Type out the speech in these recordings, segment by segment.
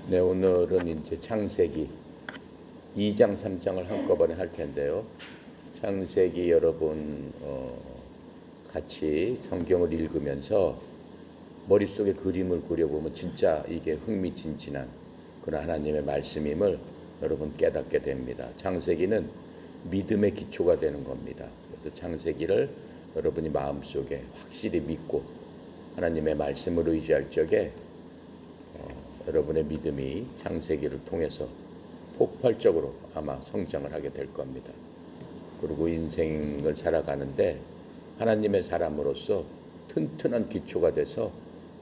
네, 오늘은 이제 창세기 2장, 3장을 한꺼번에 할 텐데요. 창세기 여러분 같이 성경을 읽으면서 머릿속에 그림을 그려보면 진짜 이게 흥미진진한 그런 하나님의 말씀임을 여러분 깨닫게 됩니다. 창세기는 믿음의 기초가 되는 겁니다. 그래서 창세기를 여러분이 마음속에 확실히 믿고 하나님의 말씀을 의지할 적에 여러분의 믿음이 창세기를 통해서 폭발적으로 아마 성장을 하게 될 겁니다. 그리고 인생을 살아가는데 하나님의 사람으로서 튼튼한 기초가 돼서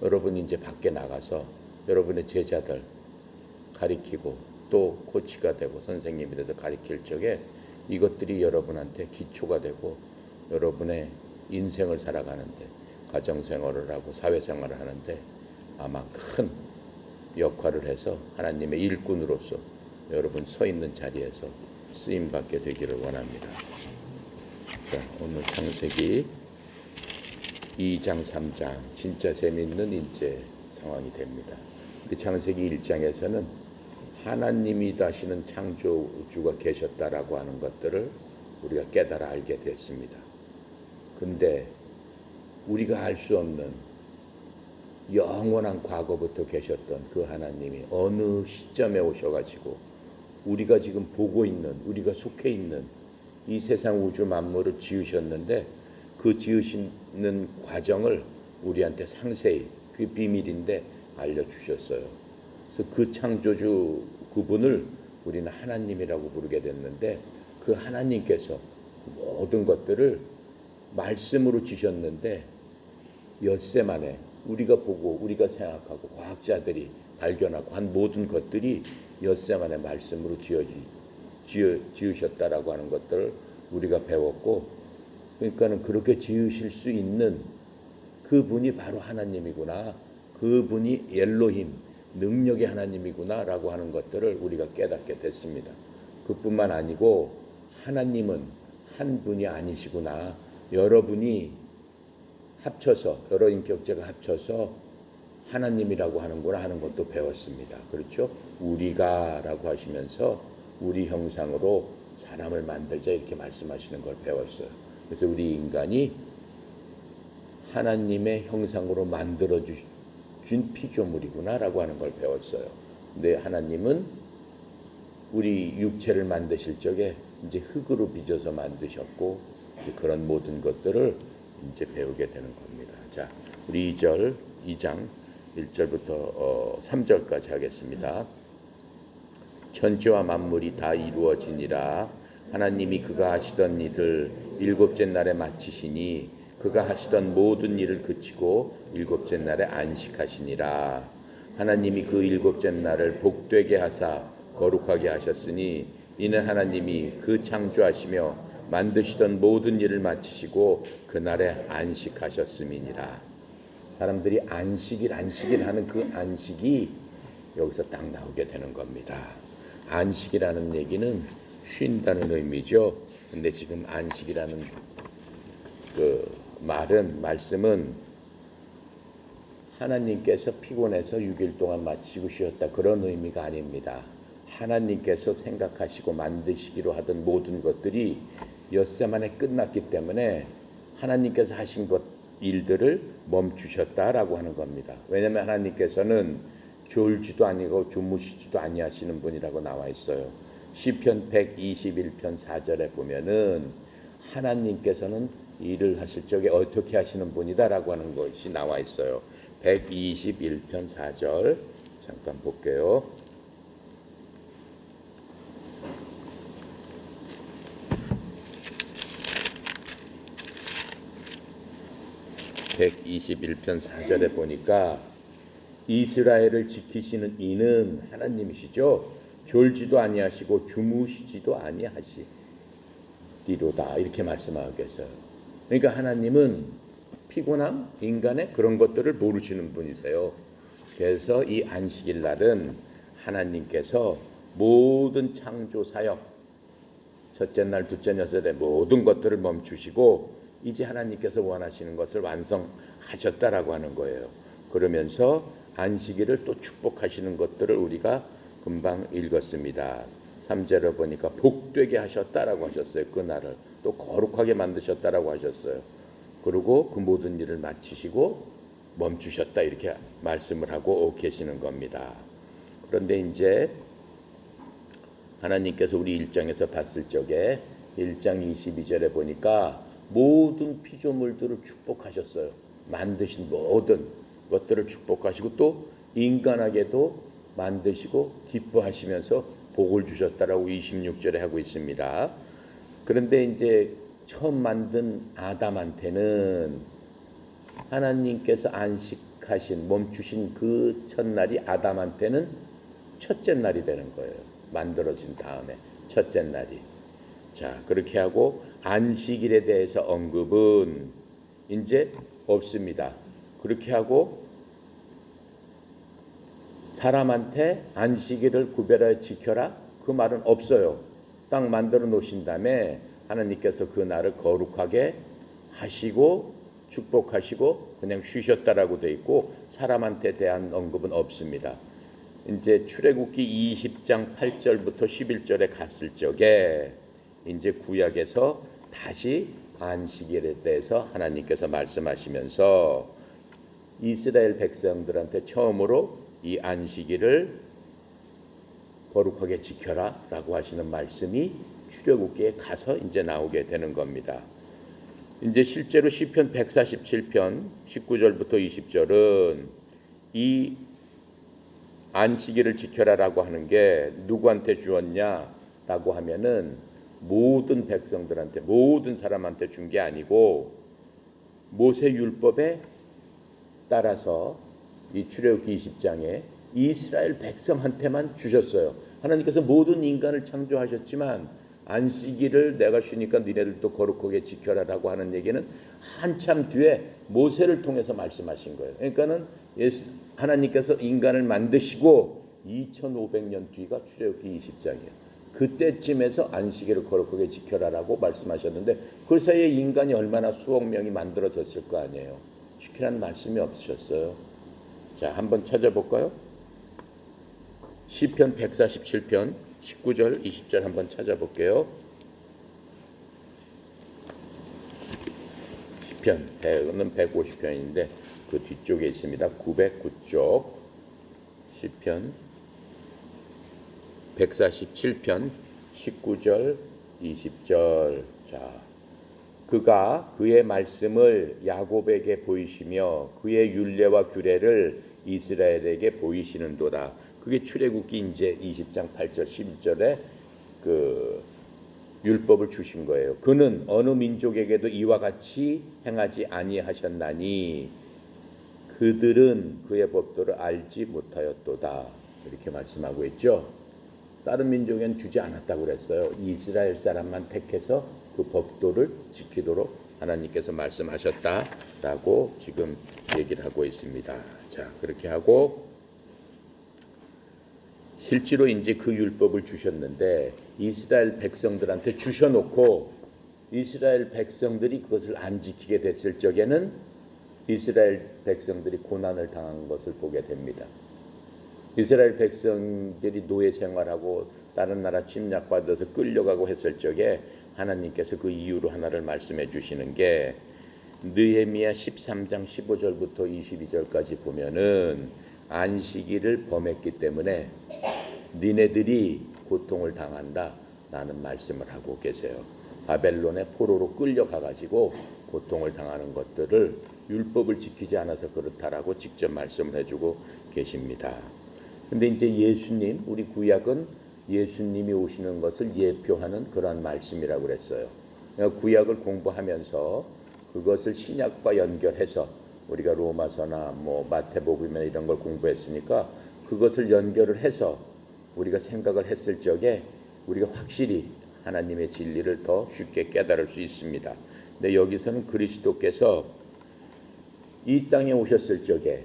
여러분이 이제 밖에 나가서 여러분의 제자들 가리키고 또 코치가 되고 선생님이 돼서 가리킬 적에 이것들이 여러분한테 기초가 되고 여러분의 인생을 살아가는데 가정생활을 하고 사회생활을 하는데 아마 큰 역할을 해서 하나님의 일꾼으로서 여러분 서 있는 자리에서 쓰임받게 되기를 원합니다. 자, 오늘 창세기 2장 3장 진짜 재미있는 이제 상황이 됩니다. 우리 창세기 1장에서는 하나님이 다시는 창조주가 계셨다라고 하는 것들을 우리가 깨달아 알게 됐습니다. 근데 우리가 알 수 없는 영원한 과거부터 계셨던 그 하나님이 어느 시점에 오셔가지고 우리가 지금 보고 있는, 우리가 속해 있는 이 세상 우주 만물을 지으셨는데 그 지으시는 과정을 우리한테 상세히 그 비밀인데 알려주셨어요. 그래서 그 창조주 그분을 우리는 하나님이라고 부르게 됐는데 그 하나님께서 모든 것들을 말씀으로 지셨는데 엿새 만에 우리가 보고 우리가 생각하고 과학자들이 발견하고 한 모든 것들이 엿새 만에 말씀으로 지으셨다라고 하는 것들을 우리가 배웠고, 그러니까는 그렇게 지으실 수 있는 그분이 바로 하나님이구나, 그분이 엘로힘 능력의 하나님이구나라고 하는 것들을 우리가 깨닫게 됐습니다. 그뿐만 아니고 하나님은 한 분이 아니시구나, 여러분이 합쳐서 여러 인격체가 합쳐서 하나님이라고 하는구나 하는 것도 배웠습니다. 그렇죠? 우리가라고 하시면서 우리 형상으로 사람을 만들자 이렇게 말씀하시는 걸 배웠어요. 그래서 우리 인간이 하나님의 형상으로 만들어준 피조물이구나라고 하는 걸 배웠어요. 근데 하나님은 우리 육체를 만드실 적에 이제 흙으로 빚어서 만드셨고 그런 모든 것들을 이제 배우게 되는 겁니다. 자, 우리 2장 1절부터 3절까지 하겠습니다. 천지와 만물이 다 이루어지니라. 하나님이 그가 하시던 일을 일곱째 날에 마치시니 그가 하시던 모든 일을 그치고 일곱째 날에 안식하시니라. 하나님이 그 일곱째 날을 복되게 하사 거룩하게 하셨으니 이는 하나님이 그 창조하시며 만드시던 모든 일을 마치시고 그날에 안식하셨음이니라. 사람들이 안식일 하는 그 안식이 여기서 딱 나오게 되는 겁니다. 안식이라는 얘기는 쉰다는 의미죠. 근데 지금 안식이라는 그 말씀은 하나님께서 피곤해서 6일 동안 마치고 쉬었다 그런 의미가 아닙니다. 하나님께서 생각하시고 만드시기로 하던 모든 것들이 엿새 만에 끝났기 때문에 하나님께서 하신 일들을 멈추셨다라고 하는 겁니다. 왜냐하면 하나님께서는 졸지도 아니고 주무시지도 아니하시는 분이라고 나와 있어요. 시편 121편 4절에 보면은 하나님께서는 일을 하실 적에 어떻게 하시는 분이다라고 하는 것이 나와 있어요. 121편 4절 잠깐 볼게요. (121편 4절에) 보니까 이스라엘을 지키시는 이는 하나님이시죠. 졸지도 아니하시고 주무시지도 아니하시리로다 이렇게 말씀하고 계세요. 그러니까 하나님은 피곤함, 인간의 그런 것들을 모르시는 분이세요. 그래서 이 안식일 날은 하나님께서 모든 창조 사역 첫째 날, 둘째 날, 넷째 모든 것들을 멈추시고 이제 하나님께서 원하시는 것을 완성하셨다라고 하는 거예요. 그러면서 안식일을 또 축복하시는 것들을 우리가 금방 읽었습니다. 3절을 보니까 복되게 하셨다라고 하셨어요. 그날을 또 거룩하게 만드셨다라고 하셨어요. 그리고 그 모든 일을 마치시고 멈추셨다 이렇게 말씀을 하고 계시는 겁니다. 그런데 이제 하나님께서 우리 1장에서 봤을 적에 1장 22절에 보니까 모든 피조물들을 축복하셨어요. 만드신 모든 것들을 축복하시고 또 인간에게도 만드시고 기뻐하시면서 복을 주셨다라고 26절에 하고 있습니다. 그런데 이제 처음 만든 아담한테는 하나님께서 안식하신 멈추신 그 첫날이 아담한테는 첫째 날이 되는 거예요. 만들어진 다음에 첫째 날이. 자, 그렇게 하고 안식일에 대해서 언급은 이제 없습니다. 그렇게 하고 사람한테 안식일을 구별하여 지켜라 그 말은 없어요. 딱 만들어 놓으신 다음에 하나님께서 그 날을 거룩하게 하시고 축복하시고 그냥 쉬셨다라고 돼 있고 사람한테 대한 언급은 없습니다. 이제 출애굽기 20장 8절부터 11절에 갔을 적에 이제 구약에서 다시 안식일에 대해서 하나님께서 말씀하시면서 이스라엘 백성들한테 처음으로 이 안식일을 거룩하게 지켜라 라고 하시는 말씀이 출애굽기에 가서 이제 나오게 되는 겁니다. 이제 실제로 시편 147편 19절부터 20절은 이 안식일을 지켜라라고 하는 게 누구한테 주었냐라고 하면은 모든 백성들한테 모든 사람한테 준 게 아니고 모세 율법에 따라서 이 출애굽기 20장에 이스라엘 백성한테만 주셨어요. 하나님께서 모든 인간을 창조하셨지만 안식일을 내가 쉬니까 니네들도 거룩하게 지켜라라고 하는 얘기는 한참 뒤에 모세를 통해서 말씀하신 거예요. 그러니까는 하나님께서 인간을 만드시고 2500년 뒤가 출애굽기 20장이에요. 그때쯤에서 안식일을 거룩하게 지켜라라고 말씀하셨는데 그 사이에 인간이 얼마나 수억 명이 만들어졌을 거 아니에요. 지키라는 말씀이 없으셨어요. 자, 한번 찾아볼까요? 시편 147편 19절 20절 한번 찾아볼게요. 시편은 150편인데 그 뒤쪽에 있습니다. 909쪽 시편 147편 19절 20절. 자, 그가 그의 말씀을 야곱에게 보이시며 그의 율례와 규례를 이스라엘에게 보이시는도다. 그게 출애굽기 이제 20장 8절 11절에 그 율법을 주신 거예요. 그는 어느 민족에게도 이와 같이 행하지 아니하셨나니 그들은 그의 법도를 알지 못하였도다. 이렇게 말씀하고 있죠. 다른 민족엔 주지 않았다고 그랬어요. 이스라엘 사람만 택해서 그 법도를 지키도록 하나님께서 말씀하셨다라고 지금 얘기를 하고 있습니다. 자, 그렇게 하고 실제로 이제 그 율법을 주셨는데 이스라엘 백성들한테 주셔놓고 이스라엘 백성들이 그것을 안 지키게 됐을 적에는 이스라엘 백성들이 고난을 당한 것을 보게 됩니다. 이스라엘 백성들이 노예 생활하고 다른 나라 침략받아서 끌려가고 했을 적에 하나님께서 그 이유로 하나를 말씀해 주시는 게 느헤미야 13장 15절부터 22절까지 보면은 안식일을 범했기 때문에 니네들이 고통을 당한다라는 말씀을 하고 계세요. 바벨론의 포로로 끌려가가지고 고통을 당하는 것들을 율법을 지키지 않아서 그렇다라고 직접 말씀을 해주고 계십니다. 근데 이제 예수님, 우리 구약은 예수님이 오시는 것을 예표하는 그런 말씀이라고 그랬어요. 구약을 공부하면서 그것을 신약과 연결해서 우리가 로마서나 뭐 마태복음이나 이런 걸 공부했으니까 그것을 연결을 해서 우리가 생각을 했을 적에 우리가 확실히 하나님의 진리를 더 쉽게 깨달을 수 있습니다. 근데 여기서는 그리스도께서 이 땅에 오셨을 적에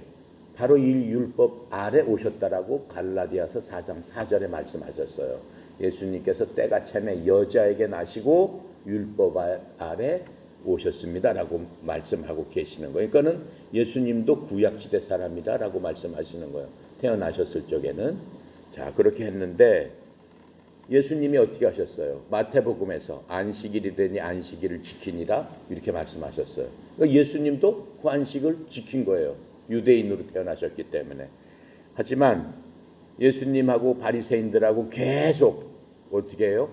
바로 이 율법 아래 오셨다라고 갈라디아서 4장 4절에 말씀하셨어요. 예수님께서 때가 참에 여자에게 나시고 율법 아래 오셨습니다라고 말씀하고 계시는 거예요. 그러니까는 예수님도 구약시대 사람이다라고 말씀하시는 거예요. 태어나셨을 적에는. 자, 그렇게 했는데 예수님이 어떻게 하셨어요? 마태복음에서 안식일이 되니 안식일을 지키니라 이렇게 말씀하셨어요. 그러니까 예수님도 그 안식을 지킨 거예요. 유대인으로 태어나셨기 때문에. 하지만 예수님하고 바리새인들하고 계속 어떻게 해요?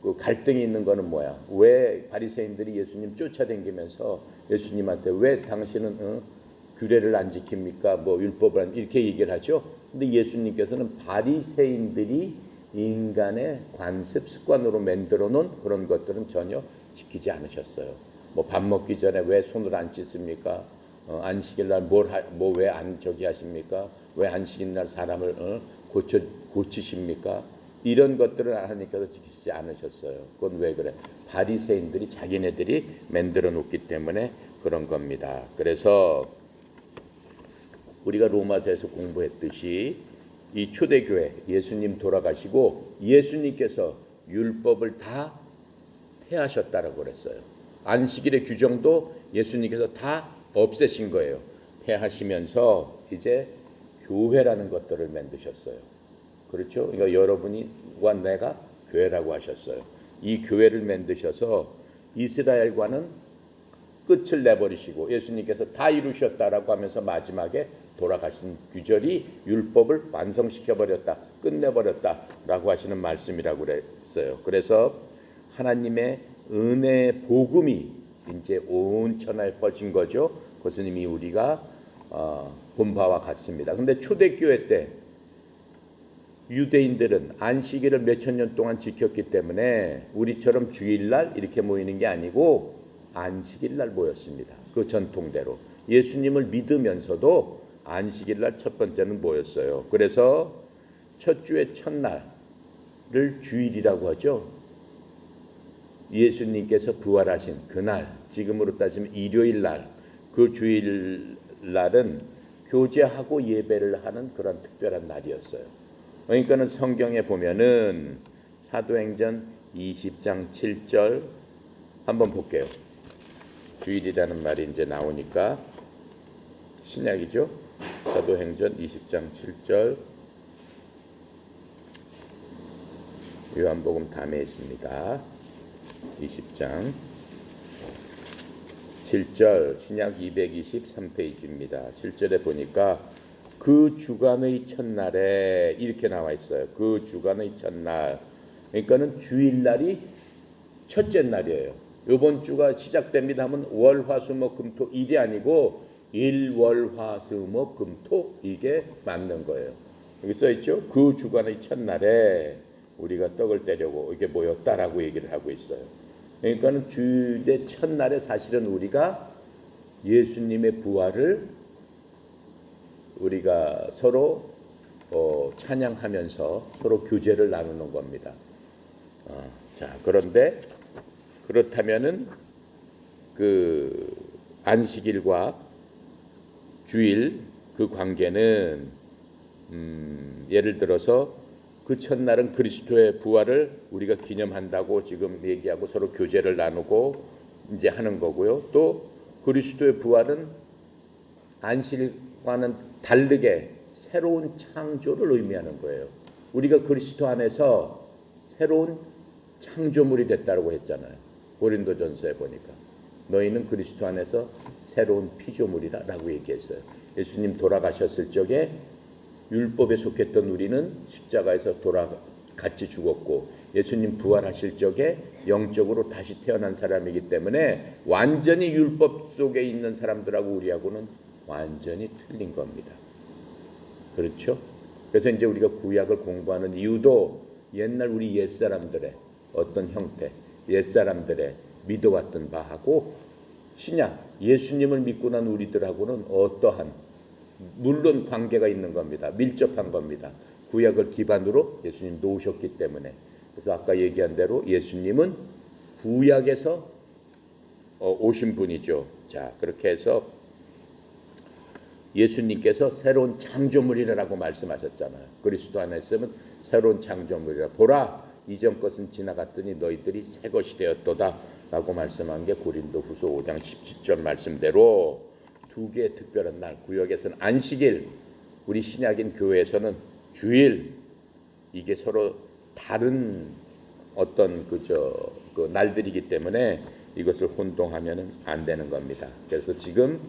그 갈등이 있는 거는 뭐야? 왜 바리새인들이 예수님 쫓아다니면서 예수님한테 왜 당신은 규례를 안 지킵니까? 뭐 율법을 안 이렇게 얘기를 하죠. 근데 예수님께서는 바리새인들이 인간의 관습 습관으로 만들어 놓은 그런 것들은 전혀 지키지 않으셨어요. 뭐 밥 먹기 전에 왜 손을 안 씻습니까? 안식일 날 뭐 왜 안 저기 하십니까? 왜 안식일 날 사람을 고치십니까? 이런 것들을 하나님께서 지키지 않으셨어요. 그건 왜 그래? 바리새인들이 자기네들이 만들어 놓기 때문에 그런 겁니다. 그래서 우리가 로마서에서 공부했듯이 이 초대교회 예수님 돌아가시고 예수님께서 율법을 다 폐하셨다라고 그랬어요. 안식일의 규정도 예수님께서 다 없애신 거예요. 폐하시면서 이제 교회라는 것들을 만드셨어요. 그렇죠? 그러니까 여러분과 내가 교회라고 하셨어요. 이 교회를 만드셔서 이스라엘과는 끝을 내버리시고 예수님께서 다 이루셨다라고 하면서 마지막에 돌아가신 규절이 율법을 완성시켜버렸다, 끝내버렸다라고 하시는 말씀이라고 그랬어요. 그래서 하나님의 은혜의 복음이 이제 온 천하에 퍼진 거죠. 그것은 이미 우리가 본 바와 같습니다. 근데 초대교회 때 유대인들은 안식일을 몇천 년 동안 지켰기 때문에 우리처럼 주일날 이렇게 모이는 게 아니고 안식일날 모였습니다. 그 전통대로 예수님을 믿으면서도 안식일날 첫 번째는 모였어요. 그래서 첫 주의 첫날을 주일이라고 하죠. 예수님께서 부활하신 그날, 지금으로 따지면 일요일날, 그 주일날은 교제하고 예배를 하는 그런 특별한 날이었어요. 그러니까는 성경에 보면은 사도행전 20장 7절 한번 볼게요. 주일이라는 말이 이제 나오니까 신약이죠. 사도행전 20장 7절 요한복음 담에 있습니다. 20장 7절 신약 223페이지입니다. 7절에 보니까 그 주간의 첫날에 이렇게 나와 있어요. 그 주간의 첫날. 그러니까는 주일날이 첫째 날이에요. 이번 주가 시작됩니다 하면 월, 화, 수, 목, 금, 토 일이 아니고 일, 월, 화, 수, 목, 금, 토 이게 맞는 거예요. 여기 써 있죠. 그 주간의 첫날에 우리가 떡을 떼려고 이게 모였다라고 얘기를 하고 있어요. 그러니까는 주일의 첫날에 사실은 우리가 예수님의 부활을 우리가 서로 찬양하면서 서로 교제를 나누는 겁니다. 자, 그런데 그렇다면은 그 안식일과 주일 그 관계는 예를 들어서 그 첫날은 그리스도의 부활을 우리가 기념한다고 지금 얘기하고 서로 교제를 나누고 이제 하는 거고요. 또 그리스도의 부활은 안식일과는 다르게 새로운 창조를 의미하는 거예요. 우리가 그리스도 안에서 새로운 창조물이 됐다고 했잖아요. 고린도전서에 보니까 너희는 그리스도 안에서 새로운 피조물이라고 얘기했어요. 예수님 돌아가셨을 적에 율법에 속했던 우리는 십자가에서 같이 죽었고 예수님 부활하실 적에 영적으로 다시 태어난 사람이기 때문에 완전히 율법 속에 있는 사람들하고 우리하고는 완전히 틀린 겁니다. 그렇죠? 그래서 이제 우리가 구약을 공부하는 이유도 옛날 우리 옛사람들의 어떤 형태, 옛사람들의 믿어왔던 바하고 신약, 예수님을 믿고 난 우리들하고는 어떠한 물론 관계가 있는 겁니다. 밀접한 겁니다. 구약을 기반으로 예수님 놓으셨기 때문에. 그래서 아까 얘기한 대로 예수님은 구약에서 오신 분이죠. 자, 그렇게 해서 예수님께서 새로운 창조물이라고 말씀하셨잖아요. 그리스도 안에 있으면 새로운 창조물이라. 보라, 이전 것은 지나갔더니 너희들이 새 것이 되었도다 라고 말씀한 게 고린도후서 5장 17절 말씀대로 두 개의 특별한 날, 구역에서는 안식일, 우리 신약인 교회에서는 주일, 이게 서로 다른 어떤 그 날들이기 때문에 이것을 혼동하면은 안 되는 겁니다. 그래서 지금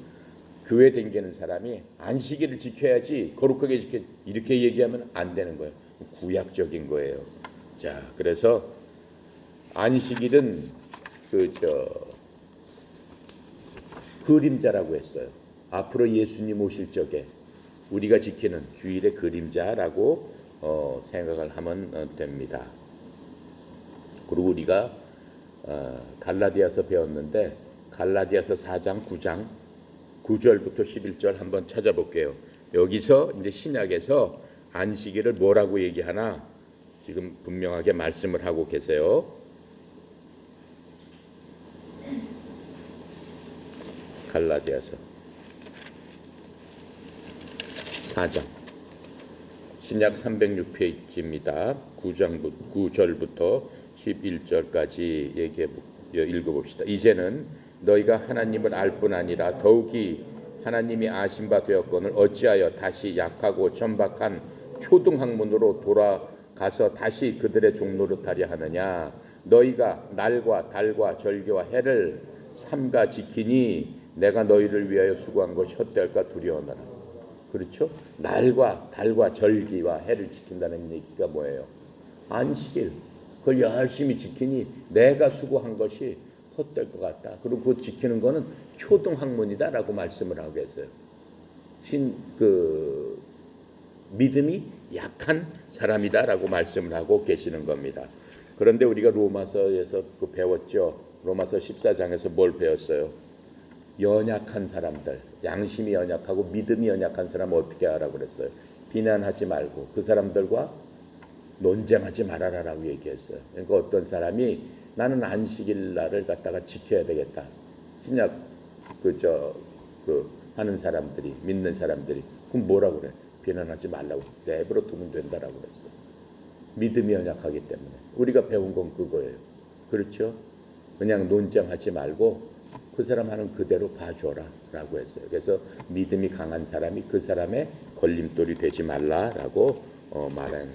교회 댕기는 사람이 안식일을 지켜야지, 거룩하게 지켜, 이렇게 얘기하면 안 되는 거예요. 구약적인 거예요. 자, 그래서 안식일은 그림자라고 했어요. 앞으로 예수님 오실 적에 우리가 지키는 주일의 그림자라고 생각을 하면 됩니다. 그리고 우리가 갈라디아서 배웠는데 갈라디아서 4장 9장 9절부터 11절 한번 찾아볼게요. 여기서 이제 신약에서 안식일을 뭐라고 얘기하나 지금 분명하게 말씀을 하고 계세요. 갈라디아서 4장 신약 306페이지입니다. 9절부터 11절까지 읽어봅시다. 이제는 너희가 하나님을 알 뿐 아니라 더욱이 하나님이 아신 바 되었거늘 어찌하여 다시 약하고 천박한 초등학문으로 돌아가서 다시 그들의 종노릇하려 하느냐. 너희가 날과 달과 절기와 해를 삼가 지키니 내가 너희를 위하여 수고한 것이 헛될까 두려워하노라. 그렇죠? 날과 달과 절기와 해를 지킨다는 얘기가 뭐예요? 안식일. 그걸 열심히 지키니 내가 수고한 것이 헛될 것 같다. 그리고 그거 지키는 거는 초등학문이다라고 말씀을 하고 계세요. 믿음이 약한 사람이다라고 말씀을 하고 계시는 겁니다. 그런데 우리가 로마서에서 배웠죠. 로마서 14장에서 뭘 배웠어요? 연약한 사람들, 양심이 연약하고 믿음이 연약한 사람은 어떻게 하라고 그랬어요? 비난하지 말고 그 사람들과 논쟁하지 말아라라고 얘기했어요. 그러니까 어떤 사람이 나는 안식일 날을 갖다가 지켜야 되겠다. 신약 하는 사람들이, 믿는 사람들이 그럼 뭐라고 그래? 비난하지 말라고 내버려 두면 된다라고 그랬어요. 믿음이 연약하기 때문에. 우리가 배운 건 그거예요. 그렇죠? 그냥 논쟁하지 말고 그 사람 하는 그대로 봐줘라 라고 했어요. 그래서 믿음이 강한 사람이 그 사람의 걸림돌이 되지 말라라고 말한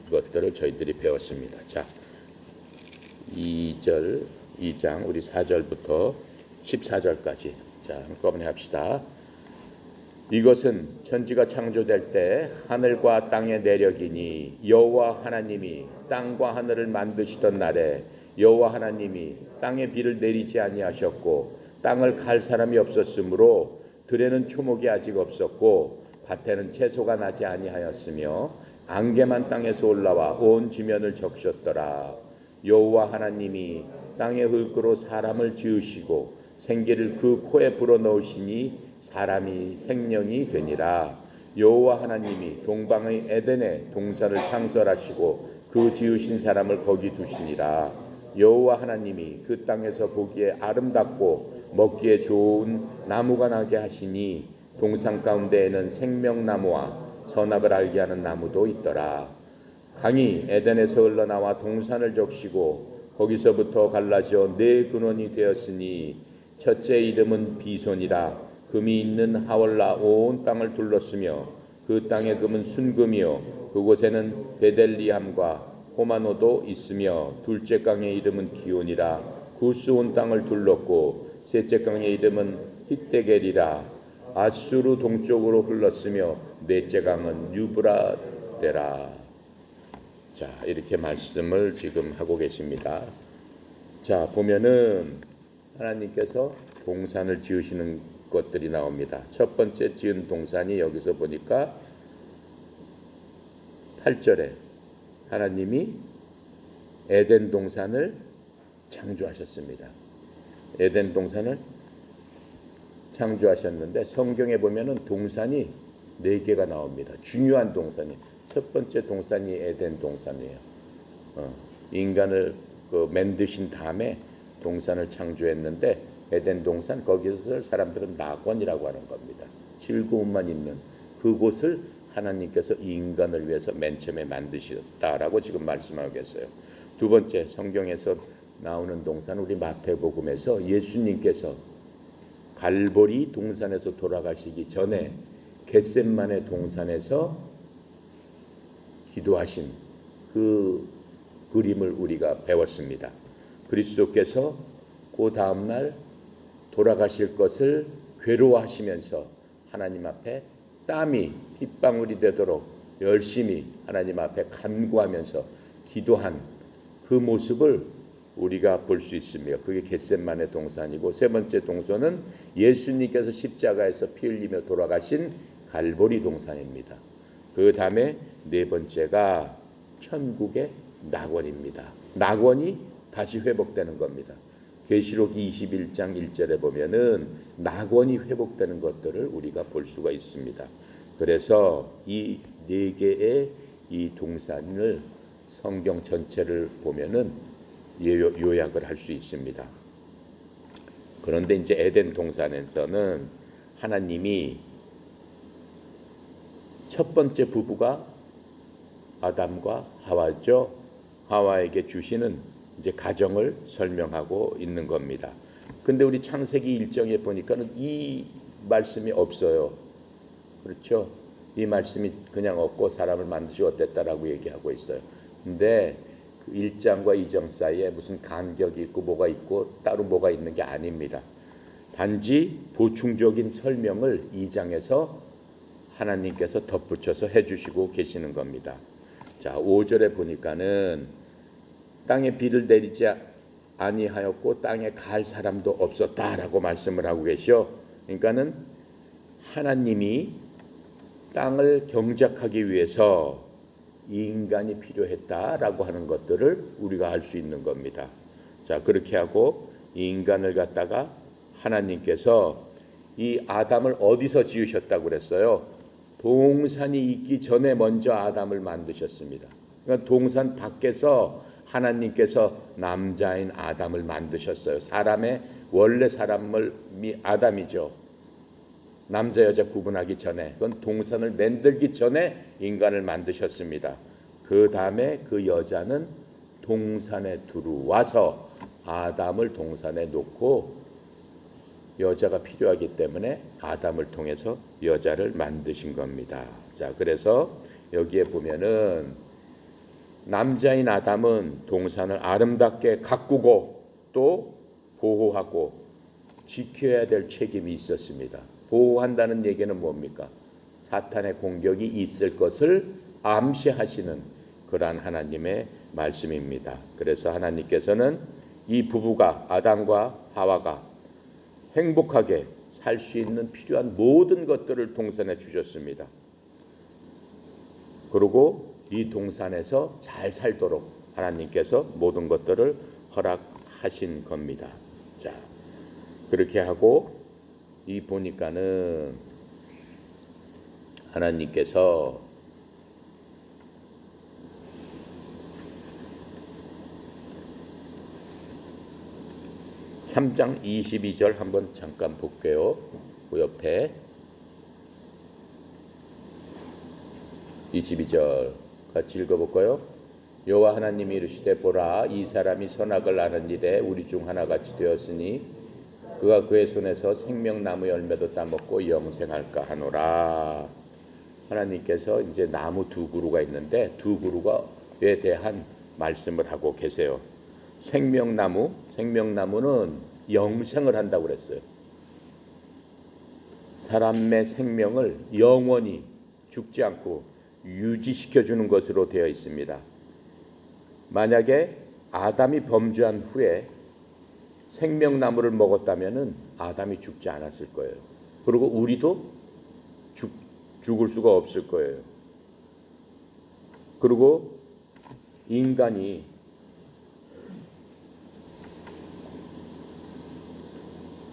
것들을 저희들이 배웠습니다. 자, 2장 우리 4절부터 14절까지 자 한꺼번에 합시다. 이것은 천지가 창조될 때 하늘과 땅의 내력이니 여호와 하나님이 땅과 하늘을 만드시던 날에 여호와 하나님이 땅에 비를 내리지 아니하셨고 땅을 갈 사람이 없었으므로 들에는 초목이 아직 없었고 밭에는 채소가 나지 아니하였으며 안개만 땅에서 올라와 온 지면을 적셨더라. 여호와 하나님이 땅의 흙으로 사람을 지으시고 생기를 그 코에 불어넣으시니 사람이 생명이 되니라. 여호와 하나님이 동방의 에덴에 동산을 창설하시고 그 지으신 사람을 거기 두시니라. 여호와 하나님이 그 땅에서 보기에 아름답고 먹기에 좋은 나무가 나게 하시니 동산 가운데에는 생명나무와 선악을 알게 하는 나무도 있더라. 강이 에덴에서 흘러나와 동산을 적시고 거기서부터 갈라져 네 근원이 되었으니 첫째 이름은 비손이라. 금이 있는 하월라 온 땅을 둘렀으며 그 땅의 금은 순금이요 그곳에는 베델리함과 호마노도 있으며 둘째 강의 이름은 기온이라. 구스 온 땅을 둘렀고 셋째 강의 이름은 힛데겔이라. 아수르 동쪽으로 흘렀으며 넷째 강은 유브라데라. 자, 이렇게 말씀을 지금 하고 계십니다. 자, 보면은 하나님께서 동산을 지으시는 것들이 나옵니다. 첫 번째 지은 동산이 여기서 보니까 8절에 하나님이 에덴 동산을 창조하셨습니다. 에덴 동산을 창조하셨는데 성경에 보면은 동산이 4개가 나옵니다. 중요한 동산이. 첫 번째 동산이 에덴 동산이에요. 인간을 만드신 다음에 동산을 창조했는데 에덴 동산 거기서 사람들은 낙원이라고 하는 겁니다. 즐거움만 있는 그곳을 하나님께서 인간을 위해서 맨 처음에 만드셨다라고 지금 말씀하고 계세요. 두 번째 성경에서 나오는 동산 우리 마태복음에서 예수님께서 갈보리 동산에서 돌아가시기 전에 겟셋마네 동산에서 기도하신 그 그림을 우리가 배웠습니다. 그리스도께서 그 다음날 돌아가실 것을 괴로워하시면서 하나님 앞에 땀이 핏방울이 되도록 열심히 하나님 앞에 간구하면서 기도한 그 모습을 우리가 볼 수 있으며 그게 겟셋마네 동산이고, 세 번째 동산은 예수님께서 십자가에서 피 흘리며 돌아가신 갈보리 동산입니다. 그 다음에 네 번째가 천국의 낙원입니다. 낙원이 다시 회복되는 겁니다. 계시록 21장 1절에 보면은 낙원이 회복되는 것들을 우리가 볼 수가 있습니다. 그래서 이 네 개의 이 동산을 성경 전체를 보면은 요약을 할 수 있습니다. 그런데 이제 에덴 동산에서는 하나님이 첫 번째 부부가 아담과 하와죠. 하와에게 주시는 이제 가정을 설명하고 있는 겁니다. 근데 우리 창세기 1장에 보니까는 이 말씀이 없어요. 그렇죠? 이 말씀이 그냥 없고 사람을 만드시고 어땠다라고 얘기하고 있어요. 근데 그 1장과 2장 사이에 무슨 간격이 있고 뭐가 있고 따로 뭐가 있는 게 아닙니다. 단지 보충적인 설명을 2장에서 하나님께서 덧붙여서 해주시고 계시는 겁니다. 자, 5절에 보니까는 땅에 비를 내리지 아니하였고 땅에 갈 사람도 없었다라고 말씀을 하고 계셔. 그러니까는 하나님이 땅을 경작하기 위해서 인간이 필요했다라고 하는 것들을 우리가 알 수 있는 겁니다. 자, 그렇게 하고 이 인간을 갖다가 하나님께서 이 아담을 어디서 지으셨다고 그랬어요? 동산이 있기 전에 먼저 아담을 만드셨습니다. 그러니까 동산 밖에서 하나님께서 남자인 아담을 만드셨어요. 사람의 원래 사람이 아담이죠. 남자 여자 구분하기 전에, 그건 동산을 만들기 전에 인간을 만드셨습니다. 그 다음에 그 여자는 동산에 들어와서 아담을 동산에 놓고 여자가 필요하기 때문에 아담을 통해서 여자를 만드신 겁니다. 자, 그래서 여기에 보면은 남자인 아담은 동산을 아름답게 가꾸고 또 보호하고 지켜야 될 책임이 있었습니다. 보호한다는 얘기는 뭡니까? 사탄의 공격이 있을 것을 암시하시는 그러한 하나님의 말씀입니다. 그래서 하나님께서는 이 부부가 아담과 하와가 행복하게 살 수 있는 필요한 모든 것들을 동산에 주셨습니다. 그리고 이 동산에서 잘 살도록 하나님께서 모든 것들을 허락하신 겁니다. 자, 그렇게 하고 이 보니까는 하나님께서 3장 22절 한번 잠깐 볼게요. 그 옆에 22절 같이 읽어볼까요? 여호와 하나님이 이르시되 보라, 이 사람이 선악을 아는 일에 우리 중 하나같이 되었으니 그가 그의 손에서 생명나무 열매도 따먹고 영생할까 하노라. 하나님께서 이제 나무 두 그루가 있는데 두 그루에 대한 말씀을 하고 계세요. 생명나무는 영생을 한다고 그랬어요. 사람의 생명을 영원히 죽지 않고 유지시켜주는 것으로 되어 있습니다. 만약에 아담이 범죄한 후에 생명나무를 먹었다면은 아담이 죽지 않았을 거예요. 그리고 우리도 죽을 수가 없을 거예요. 그리고 인간이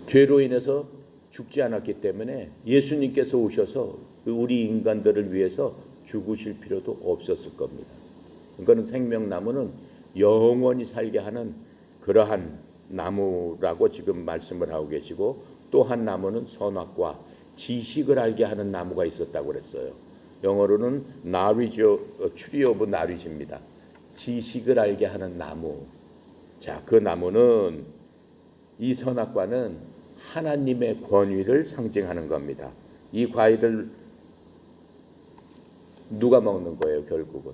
죄로 인해서 죽지 않았기 때문에 예수님께서 오셔서 우리 인간들을 위해서 죽으실 필요도 없었을 겁니다. 그러니까 생명나무는 영원히 살게 하는 그러한 나무라고 지금 말씀을 하고 계시고, 또 한 나무는 선악과 지식을 알게 하는 나무가 있었다고 그랬어요. 영어로는 knowledge, tree of knowledge입니다. 지식을 알게 하는 나무. 자, 그 나무는 이 선악과는 하나님의 권위를 상징하는 겁니다. 이 과일을 누가 먹는 거예요? 결국은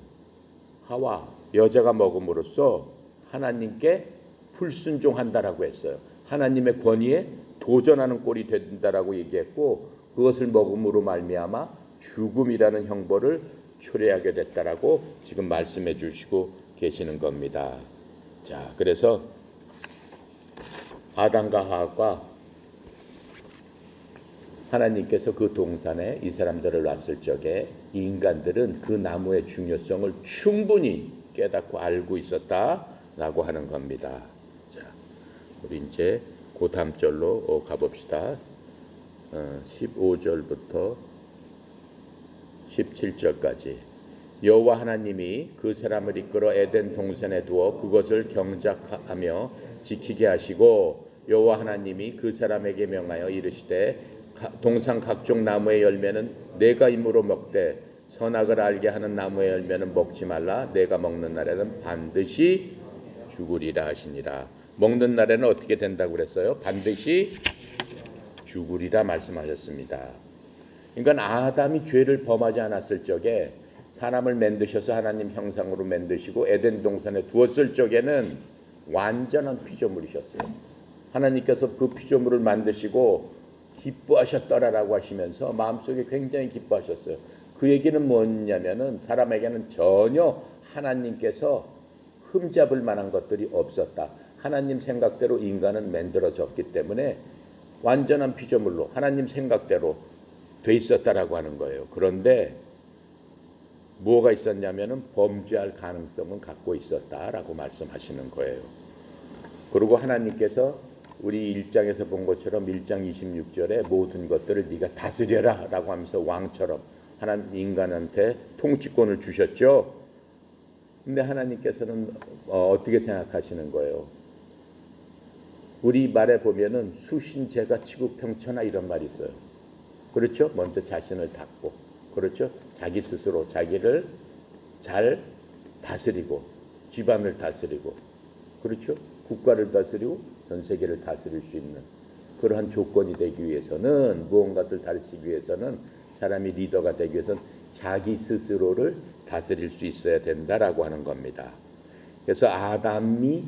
하와 여자가 먹음으로써 하나님께 불순종한다라고 했어요. 하나님의 권위에 도전하는 꼴이 된다라고 얘기했고 그것을 먹음으로 말미암아 죽음이라는 형벌을 초래하게 됐다라고 지금 말씀해 주시고 계시는 겁니다. 자, 그래서 아담과 하와가 하나님께서 그 동산에 이 사람들을 놨을 적에 이 인간들은 그 나무의 중요성을 충분히 깨닫고 알고 있었다라고 하는 겁니다. 자, 우리 이제 그 다음 절로 가봅시다. 15절부터 17절까지. 여호와 하나님이 그 사람을 이끌어 에덴 동산에 두어 그것을 경작하며 지키게 하시고 여호와 하나님이 그 사람에게 명하여 이르시되 동산 각종 나무의 열매는 내가 임으로 먹되 선악을 알게 하는 나무의 열매는 먹지 말라. 내가 먹는 날에는 반드시 죽으리라 하시니라. 먹는 날에는 어떻게 된다고 그랬어요? 반드시 죽으리라 말씀하셨습니다. 그러니까 아담이 죄를 범하지 않았을 적에 사람을 만드셔서 하나님 형상으로 만드시고 에덴 동산에 두었을 적에는 완전한 피조물이셨어요. 하나님께서 그 피조물을 만드시고 기뻐하셨더라라고 하시면서 마음속에 굉장히 기뻐하셨어요. 그 얘기는 뭐냐면은 사람에게는 전혀 하나님께서 흠잡을 만한 것들이 없었다. 하나님 생각대로 인간은 만들어졌기 때문에 완전한 피조물로 하나님 생각대로 돼 있었다라고 하는 거예요. 그런데 뭐가 있었냐면은 범죄할 가능성은 갖고 있었다라고 말씀하시는 거예요. 그리고 하나님께서 우리 1장에서 본 것처럼 1장 26절에 모든 것들을 네가 다스려라 라고 하면서 왕처럼 하나님 인간한테 통치권을 주셨죠. 근데 하나님께서는 어떻게 생각하시는 거예요? 우리 말에 보면은 수신제가 치구평천하 이런 말이 있어요. 그렇죠? 먼저 자신을 닦고, 그렇죠? 자기 스스로 자기를 잘 다스리고 집안을 다스리고, 그렇죠? 국가를 다스리고 전 세계를 다스릴 수 있는 그러한 조건이 되기 위해서는 무언가를 다스리기 위해서는 사람이 리더가 되기 위해서는 자기 스스로를 다스릴 수 있어야 된다라고 하는 겁니다. 그래서 아담이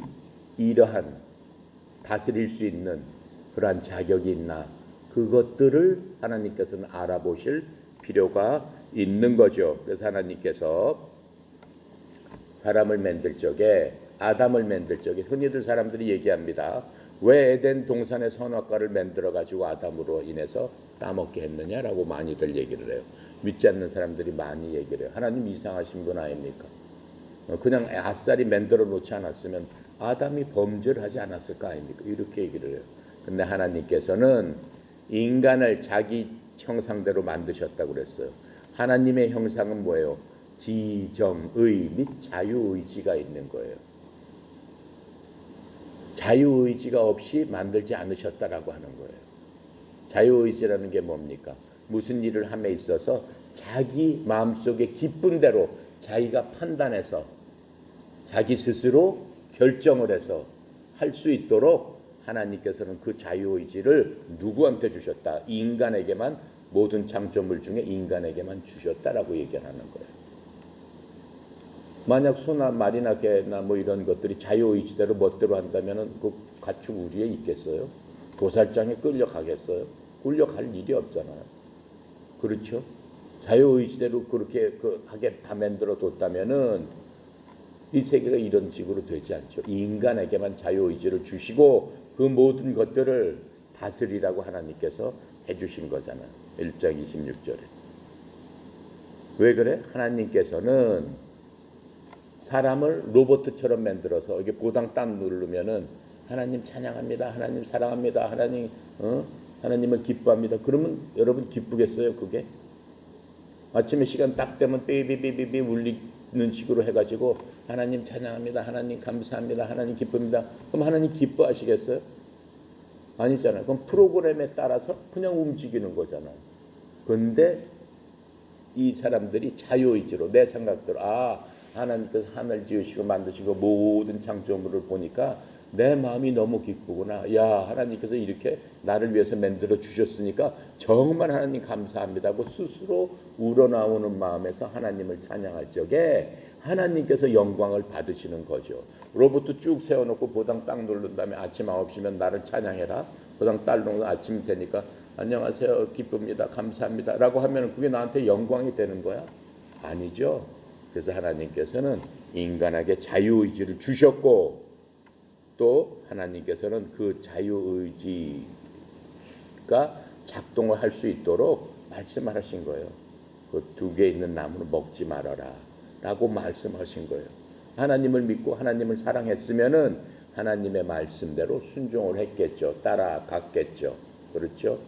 이러한 다스릴 수 있는 그러한 자격이 있나 그것들을 하나님께서는 알아보실 필요가 있는 거죠. 그래서 하나님께서 사람을 만들 적에 아담을 만들 적에 흔히들 사람들이 얘기합니다. 왜 에덴 동산의 선악과를 만들어 가지고 아담으로 인해서 따먹게 했느냐라고 많이들 얘기를 해요. 믿지 않는 사람들이 많이 얘기를 해요. 하나님 이상하신 분 아닙니까? 그냥 아싸리 만들어 놓지 않았으면 아담이 범죄를 하지 않았을 거 아닙니까? 이렇게 얘기를 해요. 근데 하나님께서는 인간을 자기 형상대로 만드셨다고 그랬어요. 하나님의 형상은 뭐예요? 지정의 및 자유의지가 있는 거예요. 자유의지가 없이 만들지 않으셨다라고 하는 거예요. 자유의지라는 게 뭡니까? 무슨 일을 함에 있어서 자기 마음속에 기쁜 대로 자기가 판단해서 자기 스스로 결정을 해서 할 수 있도록 하나님께서는 그 자유의지를 누구한테 주셨다? 인간에게만 모든 창조물 중에 인간에게만 주셨다라고 얘기하는 거예요. 만약 소나 말이나 개나 뭐 이런 것들이 자유의지대로 멋대로 한다면은 그 가축 우리에 있겠어요? 도살장에 끌려가겠어요? 끌려갈 일이 없잖아요. 그렇죠? 자유의지대로 그렇게 하게 다 만들어 뒀다면은 이 세계가 이런 식으로 되지 않죠. 인간에게만 자유의지를 주시고 그 모든 것들을 다스리라고 하나님께서 해주신 거잖아요. 1장 26절에. 왜 그래? 하나님께서는 사람을 로봇처럼 만들어서 이게 보당 딱 누르면은 하나님 찬양합니다. 하나님 사랑합니다. 하나님을 기뻐합니다. 그러면 여러분 기쁘겠어요? 그게? 아침에 시간 딱 되면 삐삐삐삐삐 울리는 식으로 해가지고 하나님 찬양합니다. 하나님 감사합니다. 하나님 기쁩니다. 그럼 하나님 기뻐하시겠어요? 아니잖아요. 그럼 프로그램에 따라서 그냥 움직이는 거잖아요. 근데 이 사람들이 자유의지로 내 생각대로 하나님께서 하늘 지으시고 만드시고 모든 창조물을 보니까 내 마음이 너무 기쁘구나. 야, 하나님께서 이렇게 나를 위해서 만들어 주셨으니까 정말 하나님 감사합니다 하고 스스로 우러나오는 마음에서 하나님을 찬양할 적에 하나님께서 영광을 받으시는 거죠. 로봇도 쭉 세워놓고 보당 딱 누른 다음에 아침 9시면 나를 찬양해라. 보당 딱 누르면 아침이 되니까 안녕하세요, 기쁩니다, 감사합니다 라고 하면 그게 나한테 영광이 되는 거야? 아니죠. 그래서 하나님께서는 인간에게 자유의지를 주셨고 또 하나님께서는 그 자유의지가 작동을 할 수 있도록 말씀하신 거예요. 그 두 개 있는 나무는 먹지 말아라 라고 말씀하신 거예요. 하나님을 믿고 하나님을 사랑했으면은 하나님의 말씀대로 순종을 했겠죠. 따라갔겠죠. 그렇죠?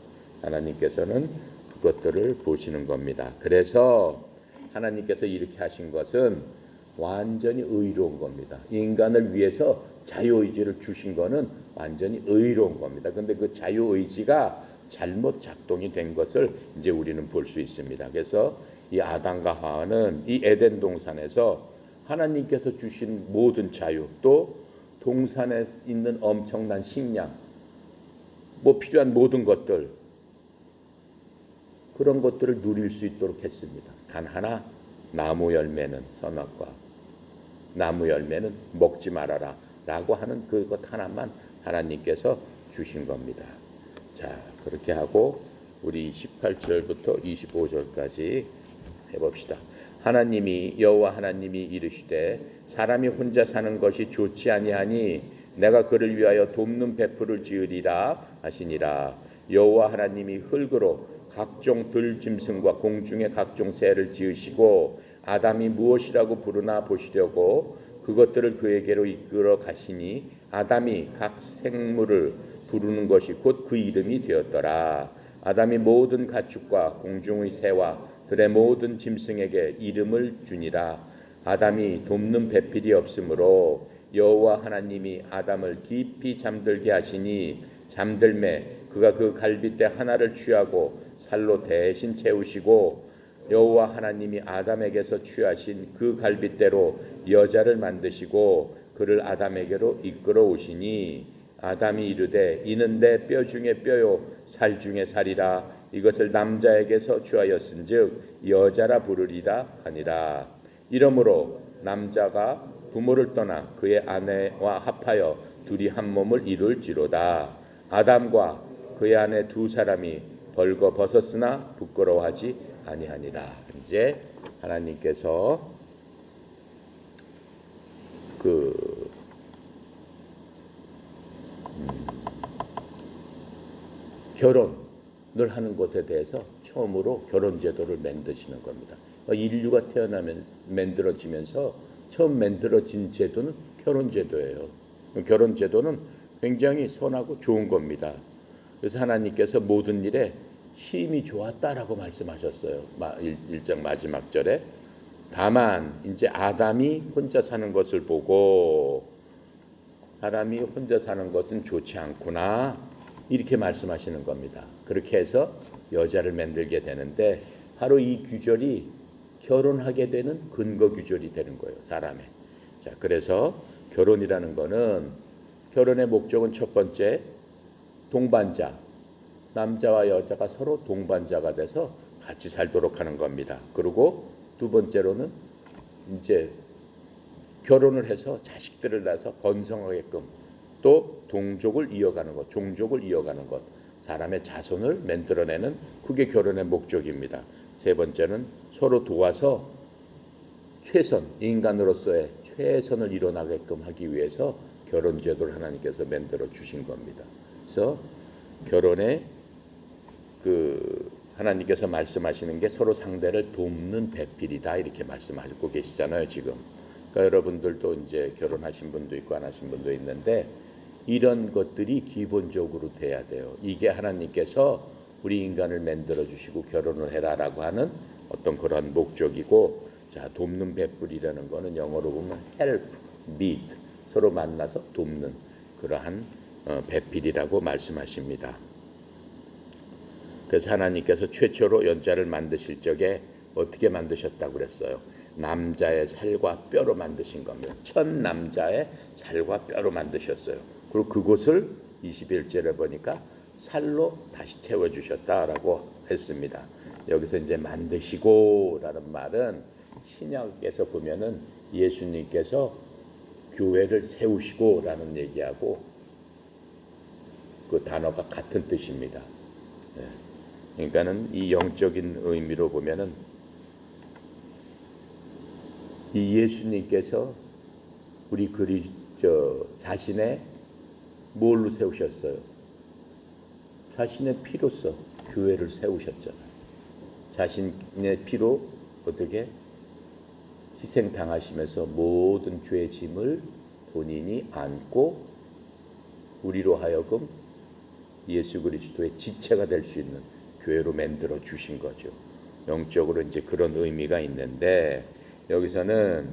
하나님께서는 그것들을 보시는 겁니다. 그래서 하나님께서 이렇게 하신 것은 완전히 의로운 겁니다. 인간을 위해서 자유의지를 주신 거는 완전히 의로운 겁니다. 그런데 그 자유의지가 잘못 작동이 된 것을 이제 우리는 볼 수 있습니다. 그래서 이 아담과 하와는 이 에덴 동산에서 하나님께서 주신 모든 자유, 또 동산에 있는 엄청난 식량, 뭐 필요한 모든 것들, 그런 것들을 누릴 수 있도록 했습니다. 단 하나, 나무 열매는 선악과 나무 열매는 먹지 말아라 라고 하는 그것 하나만 하나님께서 주신 겁니다. 자, 그렇게 하고 우리 18절부터 25절까지 해봅시다. 하나님이 여호와 하나님이 이르시되 사람이 혼자 사는 것이 좋지 아니하니 내가 그를 위하여 돕는 벳풀을 지으리라 하시니라. 여호와 하나님이 흙으로 각종 들짐승과 공중의 각종 새를 지으시고 아담이 무엇이라고 부르나 보시려고 그것들을 그에게로 이끌어 가시니 아담이 각 생물을 부르는 것이 곧 그 이름이 되었더라. 아담이 모든 가축과 공중의 새와 들의 모든 짐승에게 이름을 주니라. 아담이 돕는 배필이 없으므로 여호와 하나님이 아담을 깊이 잠들게 하시니 잠들매 그가 그 갈빗대 하나를 취하고 살로 대신 채우시고 여호와 하나님이 아담에게서 취하신 그 갈빗대로 여자를 만드시고 그를 아담에게로 이끌어 오시니 아담이 이르되 이는 내 뼈 중에 뼈요 살 중에 살이라. 이것을 남자에게서 취하였은즉 여자라 부르리라 하니라. 이러므로 남자가 부모를 떠나 그의 아내와 합하여 둘이 한 몸을 이룰지로다. 아담과 그의 아내 두 사람이 벌거 벗었으나 부끄러워하지 아니하니라. 이제 하나님께서 결혼을 하는 것에 대해서 처음으로 결혼 제도를 만드시는 겁니다. 인류가 태어나면 만들어지면서 처음 만들어진 제도는 결혼 제도예요. 결혼 제도는 굉장히 선하고 좋은 겁니다. 그래서 하나님께서 모든 일에 힘이 좋았다라고 말씀하셨어요. 1장 마지막 절에. 다만 이제 아담이 혼자 사는 것을 보고 사람이 혼자 사는 것은 좋지 않구나 이렇게 말씀하시는 겁니다. 그렇게 해서 여자를 만들게 되는데 바로 이 규절이 결혼하게 되는 근거 규절이 되는 거예요. 사람의. 자, 그래서 결혼이라는 거는 결혼의 목적은 첫 번째 동반자, 남자와 여자가 서로 동반자가 돼서 같이 살도록 하는 겁니다. 그리고 두 번째로는 이제 결혼을 해서 자식들을 낳아서 번성하게끔 또 동족을 이어가는 것, 종족을 이어가는 것, 사람의 자손을 만들어내는 그게 결혼의 목적입니다. 세 번째는 서로 도와서 최선, 인간으로서의 최선을 이뤄나게끔 하기 위해서 결혼 제도를 하나님께서 만들어 주신 겁니다. 그래서 결혼에 하나님께서 말씀하시는 게 서로 상대를 돕는 배필이다 이렇게 말씀하고 계시잖아요, 지금. 그러니까 여러분들도 이제 결혼하신 분도 있고 안 하신 분도 있는데 이런 것들이 기본적으로 돼야 돼요. 이게 하나님께서 우리 인간을 만들어 주시고 결혼을 해라라고 하는 어떤 그런 목적이고, 자, 돕는 배필이라는 거는 영어로 보면 help, meet, 서로 만나서 돕는 그러한 배필이라고 말씀하십니다. 그래서 하나님께서 최초로 연자를 만드실 적에 어떻게 만드셨다고 그랬어요? 남자의 살과 뼈로 만드신 겁니다. 첫 남자의 살과 뼈로 만드셨어요. 그리고 그곳을 21절에 보니까 살로 다시 채워주셨다라고 했습니다. 여기서 이제 만드시고라는 말은 신약에서 보면은 예수님께서 교회를 세우시고라는 얘기하고 그 단어가 같은 뜻입니다. 그러니까는 이 영적인 의미로 보면은 이 예수님께서 우리 자신의 뭘로 세우셨어요? 자신의 피로써 교회를 세우셨잖아요. 자신의 피로 어떻게 희생당하시면서 모든 죄의 짐을 본인이 안고 우리로 하여금 예수 그리스도의 지체가 될 수 있는 교회로 만들어 주신 거죠. 영적으로 이제 그런 의미가 있는데 여기서는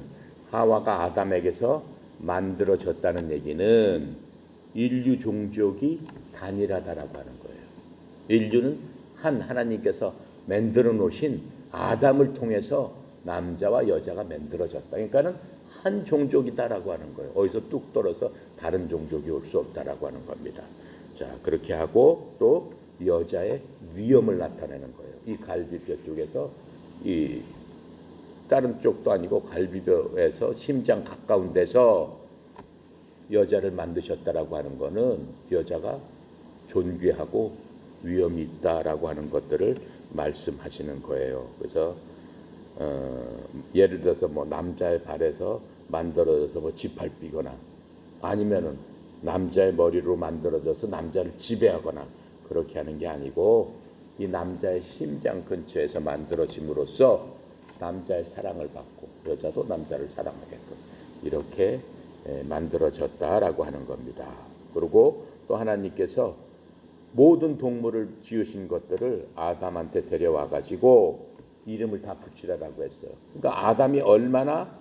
하와가 아담에게서 만들어졌다는 얘기는 인류 종족이 단일하다라고 하는 거예요. 인류는 하나님께서 만들어 놓으신 아담을 통해서 남자와 여자가 만들어졌다. 그러니까는 한 종족이다라고 하는 거예요. 어디서 뚝 떨어서 다른 종족이 올 수 없다라고 하는 겁니다. 자, 그렇게 하고 또 여자의 위엄을 나타내는 거예요. 이 갈비뼈 쪽에서 이 다른 쪽도 아니고 갈비뼈에서 심장 가까운 데서 여자를 만드셨다라고 하는 거는 여자가 존귀하고 위엄이 있다라고 하는 것들을 말씀하시는 거예요. 그래서 예를 들어서 뭐 남자의 발에서 만들어져서 뭐 지팔비거나 아니면은 남자의 머리로 만들어져서 남자를 지배하거나 그렇게 하는 게 아니고 이 남자의 심장 근처에서 만들어짐으로써 남자의 사랑을 받고 여자도 남자를 사랑하게끔 이렇게 만들어졌다라고 하는 겁니다. 그리고 또 하나님께서 모든 동물을 지으신 것들을 아담한테 데려와 가지고 이름을 다 붙이라라고 했어요. 그러니까 아담이 얼마나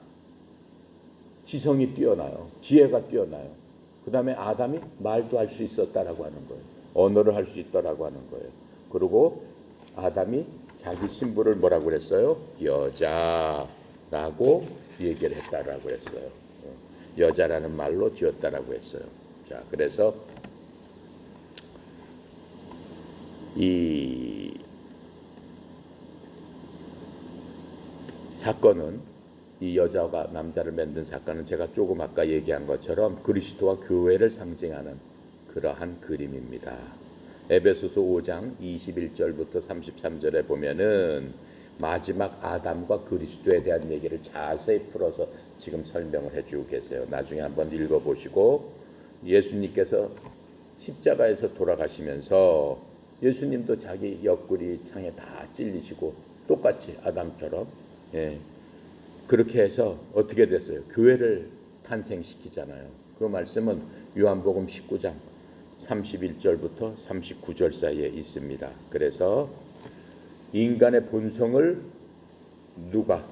지성이 뛰어나요. 지혜가 뛰어나요. 그 다음에 아담이 말도 할 수 있었다라고 하는 거예요. 언어를 할 수 있다라고 하는 거예요. 그리고 아담이 자기 신부를 뭐라고 그랬어요? 여자라고 얘기를 했다라고 했어요. 여자라는 말로 지었다라고 했어요. 자, 그래서 이 사건은 이 여자가 남자를 만든 사건은 제가 조금 아까 얘기한 것처럼 그리스도와 교회를 상징하는 그러한 그림입니다. 에베소서 5장 21절부터 33절에 보면은 마지막 아담과 그리스도에 대한 얘기를 자세히 풀어서 지금 설명을 해주고 계세요. 나중에 한번 읽어보시고 예수님께서 십자가에서 돌아가시면서 예수님도 자기 옆구리 창에 다 찔리시고 똑같이 아담처럼 그렇게 해서 어떻게 됐어요? 교회를 탄생시키잖아요. 그 말씀은 요한복음 19장 31절부터 39절 사이에 있습니다. 그래서 인간의 본성을 누가?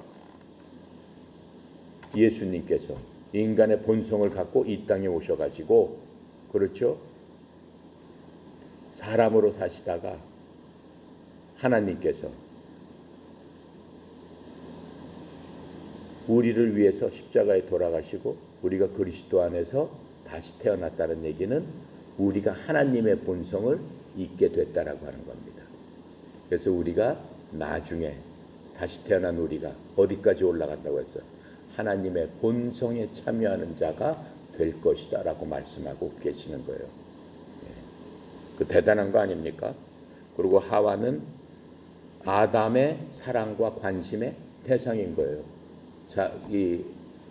예수님께서 인간의 본성을 갖고 이 땅에 오셔가지고 그렇죠? 사람으로 사시다가 하나님께서 우리를 위해서 십자가에 돌아가시고 우리가 그리스도 안에서 다시 태어났다는 얘기는 우리가 하나님의 본성을 잊게 됐다라고 하는 겁니다. 그래서 우리가 나중에 다시 태어난 우리가 어디까지 올라간다고 했어요? 하나님의 본성에 참여하는 자가 될 것이다 라고 말씀하고 계시는 거예요. 그 대단한 거 아닙니까? 그리고 하와는 아담의 사랑과 관심의 대상인 거예요. 자,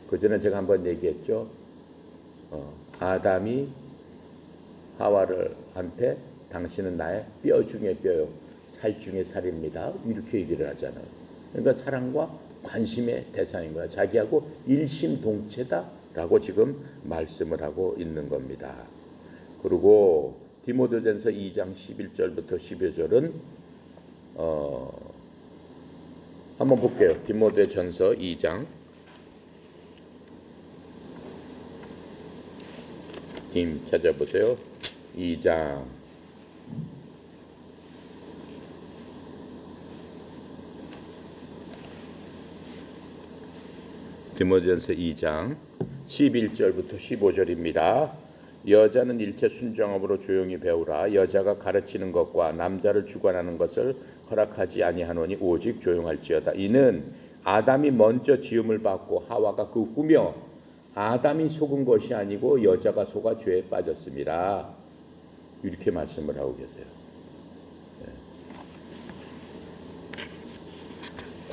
그전에 제가 한번 얘기했죠. 아담이 하와한테 당신은 나의 뼈 중에 뼈요, 살 중에 살입니다. 이렇게 얘기를 하잖아요. 그러니까 사랑과 관심의 대상인 거야. 자기하고 일심동체다라고 지금 말씀을 하고 있는 겁니다. 그리고 디모데전서 2장 11절부터 12절은 한번 볼게요. 디모데전서 2장 팀 찾아보세요. 2장 디모데전서 2장 11절부터 15절입니다. 여자는 일체 순종함으로 조용히 배우라. 여자가 가르치는 것과 남자를 주관하는 것을 허락하지 아니하노니 오직 조용할지어다. 이는 아담이 먼저 지음을 받고 하와가 그 후며 아담이 속은 것이 아니고 여자가 속아 죄에 빠졌습니다. 이렇게 말씀을 하고 계세요.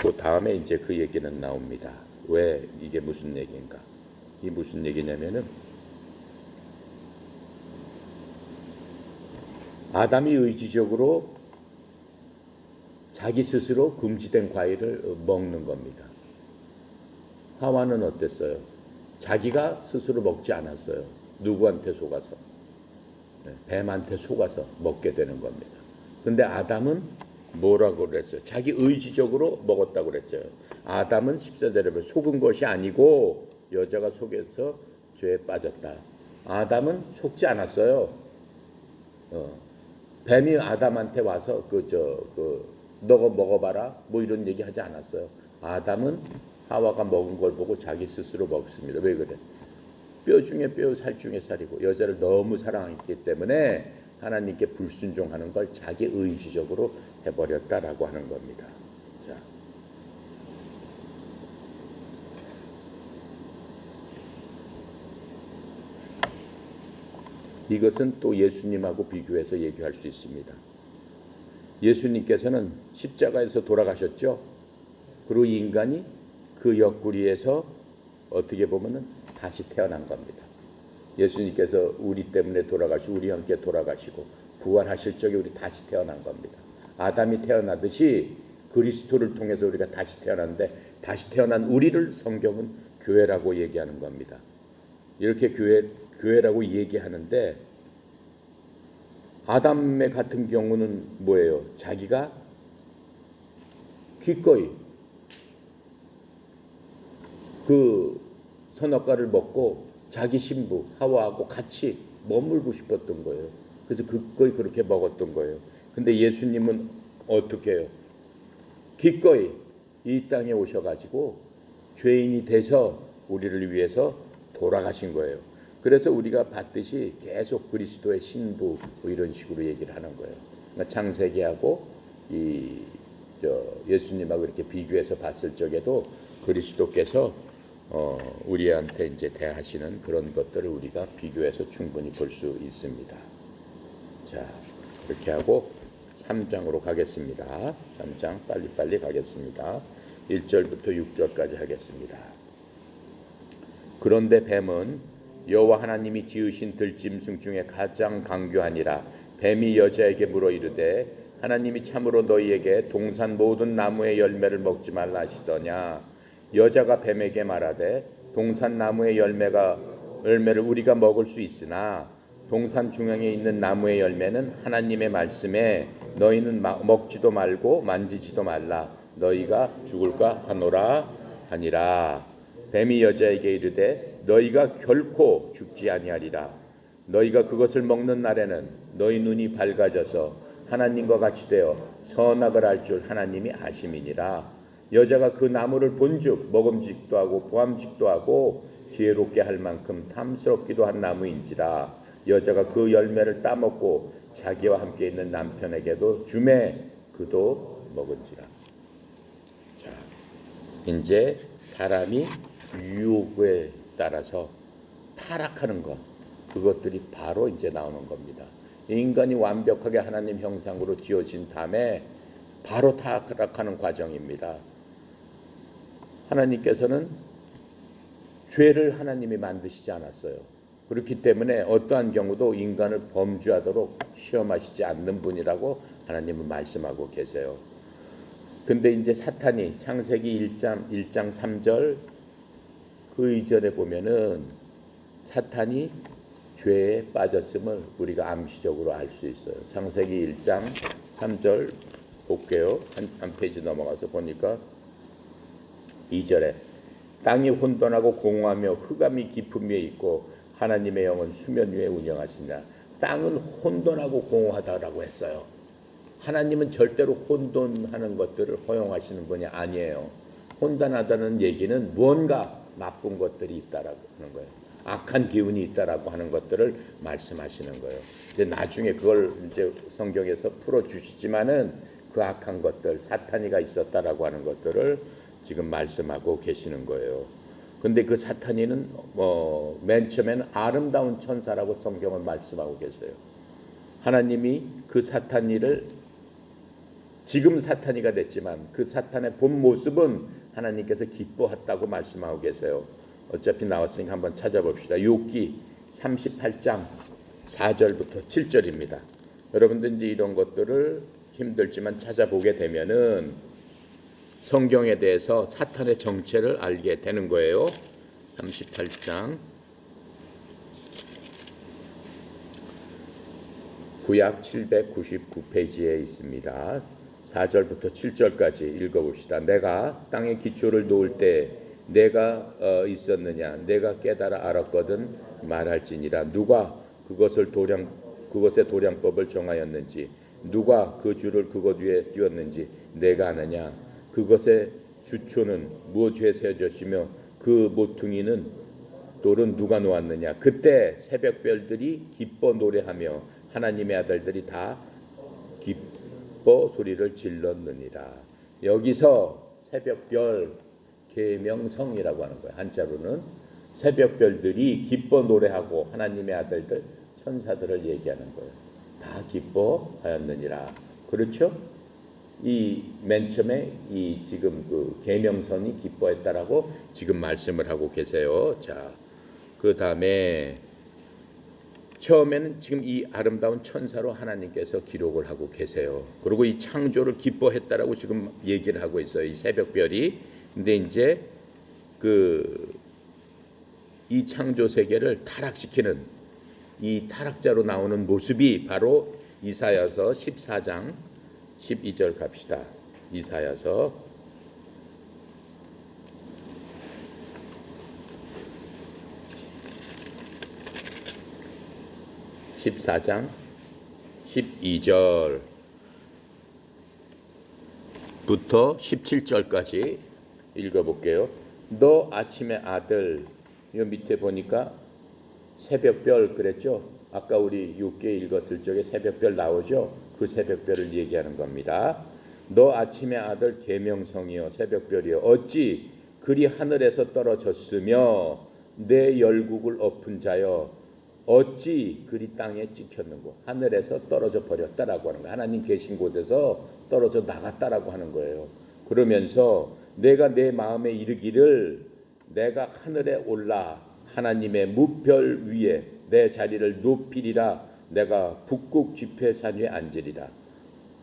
그 다음에 이제 그 얘기는 나옵니다. 왜 이게 무슨 얘기인가? 이 무슨 얘기냐면은 아담이 의지적으로 자기 스스로 금지된 과일을 먹는 겁니다. 하와는 어땠어요? 자기가 스스로 먹지 않았어요. 누구한테 속아서? 뱀한테 속아서 먹게 되는 겁니다. 근데 아담은 뭐라고 그랬어요? 자기 의지적으로 먹었다고 그랬죠. 아담은 14절에 속은 것이 아니고 여자가 속여서 죄에 빠졌다. 아담은 속지 않았어요. 뱀이 아담한테 와서 너가 먹어봐라 뭐 이런 얘기 하지 않았어요. 아담은 하와가 먹은 걸 보고 자기 스스로 먹습니다. 왜 그래? 뼈 중에 뼈, 살 중에 살이고 여자를 너무 사랑했기 때문에 하나님께 불순종하는 걸 자기 의지적으로 해버렸다라고 하는 겁니다. 자, 이것은 또 예수님하고 비교해서 얘기할 수 있습니다. 예수님께서는 십자가에서 돌아가셨죠. 그리고 인간이 그 옆구리에서 어떻게 보면은 다시 태어난 겁니다. 예수님께서 우리 때문에 돌아가시고 우리 함께 돌아가시고 부활하실 적에 우리 다시 태어난 겁니다. 아담이 태어나듯이 그리스도를 통해서 우리가 다시 태어났는데 다시 태어난 우리를 성경은 교회라고 얘기하는 겁니다. 이렇게 교회라고 얘기하는데 아담의 같은 경우는 뭐예요? 자기가 기꺼이 그 선악과를 먹고 자기 신부 하와하고 같이 머물고 싶었던 거예요. 그래서 기꺼이 그렇게 먹었던 거예요. 근데 예수님은 어떻게 해요? 기꺼이 이 땅에 오셔가지고 죄인이 돼서 우리를 위해서 돌아가신 거예요. 그래서 우리가 봤듯이 계속 그리스도의 신부 뭐 이런 식으로 얘기를 하는 거예요. 그러니까 창세기하고 예수님하고 이렇게 비교해서 봤을 적에도 그리스도께서 우리한테 이제 대하시는 그런 것들을 우리가 비교해서 충분히 볼 수 있습니다. 자, 그렇게 하고 3장으로 가겠습니다. 3장 빨리빨리 가겠습니다. 1절부터 6절까지 하겠습니다. 그런데 뱀은 여호와 하나님이 지으신 들짐승 중에 가장 강교하니라. 뱀이 여자에게 물어 이르되 하나님이 참으로 너희에게 동산 모든 나무의 열매를 먹지 말라 하시더냐. 여자가 뱀에게 말하되 동산 나무의 열매를 우리가 먹을 수 있으나 동산 중앙에 있는 나무의 열매는 하나님의 말씀에 너희는 먹지도 말고 만지지도 말라 너희가 죽을까 하노라 하니라. 뱀이 여자에게 이르되 너희가 결코 죽지 아니하리라. 너희가 그것을 먹는 날에는 너희 눈이 밝아져서 하나님과 같이 되어 선악을 알 줄 하나님이 아심이니라. 여자가 그 나무를 본즉 먹음직도 하고 보암직도 하고 지혜롭게 할 만큼 탐스럽기도 한 나무인지라. 여자가 그 열매를 따먹고 자기와 함께 있는 남편에게도 주매 그도 먹은지라. 자, 이제 사람이 유혹에 따라서 타락하는 것, 그것들이 바로 이제 나오는 겁니다. 인간이 완벽하게 하나님 형상으로 지어진 다음에 바로 타락하는 과정입니다. 하나님께서는 죄를 하나님이 만드시지 않았어요. 그렇기 때문에 어떠한 경우도 인간을 범죄하도록 시험하시지 않는 분이라고 하나님은 말씀하고 계세요. 근데 이제 사탄이 창세기 1장 3절 그 이전에 보면은 사탄이 죄에 빠졌음을 우리가 암시적으로 알 수 있어요. 창세기 1장 3절 볼게요. 한 페이지 넘어가서 보니까 2절에 땅이 혼돈하고 공허하며 흑암이 깊음 위에 있고 하나님의 영은 수면 위에 운영하시냐. 땅은 혼돈하고 공허하다라고 했어요. 하나님은 절대로 혼돈하는 것들을 허용하시는 분이 아니에요. 혼돈하다는 얘기는 무언가 나쁜 것들이 있다라고 하는 거예요. 악한 기운이 있다라고 하는 것들을 말씀하시는 거예요. 이제 나중에 그걸 이제 성경에서 풀어 주시지만은 그 악한 것들, 사탄이가 있었다라고 하는 것들을 지금 말씀하고 계시는 거예요. 근데 그 사탄이는 맨 처음에는 아름다운 천사라고 성경은 말씀하고 계세요. 하나님이 그 사탄이를 지금 사탄이가 됐지만 그 사탄의 본 모습은 하나님께서 기뻐했다고 말씀하고 계세요. 어차피 나왔으니까 한번 찾아봅시다. 욥기 38장 4절부터 7절입니다. 여러분들 이제 이런 것들을 힘들지만 찾아보게 되면은 성경에 대해서 사탄의 정체를 알게 되는 거예요. 38장 구약 799페이지에 있습니다. 4절부터 7절까지 읽어봅시다. 내가 땅에 기초를 놓을 때 내가 있었느냐? 내가 깨달아 알았거든 말할지니라. 누가 그것의 도량법을 정하였는지, 누가 그 줄을 그것 위에 띄웠는지 내가 아느냐? 그것의 주초는 무엇에 세워졌으며 그 모퉁이는 돌은 누가 놓았느냐? 그때 새벽별들이 기뻐 노래하며 하나님의 아들들이 다 기뻐 소리를 질렀느니라. 여기서 새벽별 계명성이라고 하는 거예요. 한자로는 새벽별들이 기뻐 노래하고 하나님의 아들들 천사들을 얘기하는 거예요. 다 기뻐하였느니라. 그렇죠? 이 맨 처음에 이 지금 그 계명성이 기뻐했다라고 지금 말씀을 하고 계세요. 자, 그 다음에 처음에는 지금 이 아름다운 천사로 하나님께서 기록을 하고 계세요. 그리고 이 창조를 기뻐했다라고 지금 얘기를 하고 있어요. 이 새벽별이. 근데 이제 이 창조 세계를 타락시키는 이 타락자로 나오는 모습이 바로 이사야서 14장 12절 갑시다. 이사야서 14장 12절부터 17절까지 읽어볼게요. 너 아침의 아들, 이 밑에 보니까 새벽별 그랬죠? 아까 우리 6개 읽었을 적에 새벽별 나오죠? 그 새벽별을 얘기하는 겁니다. 너 아침의 아들 계명성이여 새벽별이여 어찌 그리 하늘에서 떨어졌으며 내 열국을 엎은 자여 어찌 그리 땅에 찍혔는고. 하늘에서 떨어져 버렸다라고 하는 거예요. 하나님 계신 곳에서 떨어져 나갔다라고 하는 거예요. 그러면서 내가 내 마음에 이르기를 내가 하늘에 올라 하나님의 무별 위에 내 자리를 높이리라. 내가 북극 지폐산 위에 앉으리라.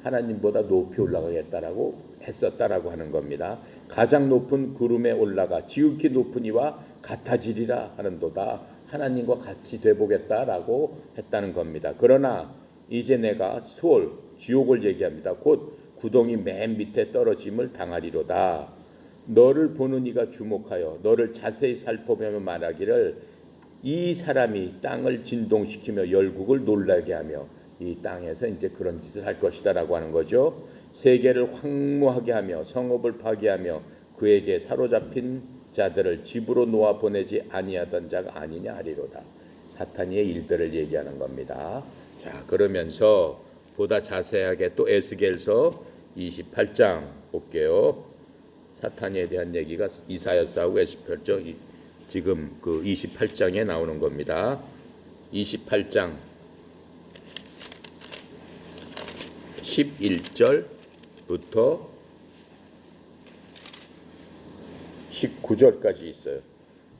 하나님보다 높이 올라가겠다라고 했었다라고 하는 겁니다. 가장 높은 구름에 올라가 지극히 높은 이와 같아지리라 하는도다. 하나님과 같이 돼보겠다라고 했다는 겁니다. 그러나 이제 내가 수월 지옥을 얘기합니다. 곧 구덩이 맨 밑에 떨어짐을 당하리로다. 너를 보는 이가 주목하여 너를 자세히 살펴보며 말하기를 이 사람이 땅을 진동시키며 열국을 놀라게 하며 이 땅에서 이제 그런 짓을 할 것이다라고 하는 거죠. 세계를 황무하게 하며 성읍을 파괴하며 그에게 사로잡힌 자들을 집으로 놓아 보내지 아니하던 자가 아니냐 하리로다. 사탄의 일들을 얘기하는 겁니다. 자, 그러면서 보다 자세하게 또 에스겔서 28장 볼게요. 사탄에 대한 얘기가 이사야서하고 에스겔서 지금 그 28장에 나오는 겁니다. 28장 11절부터 19절까지 있어요.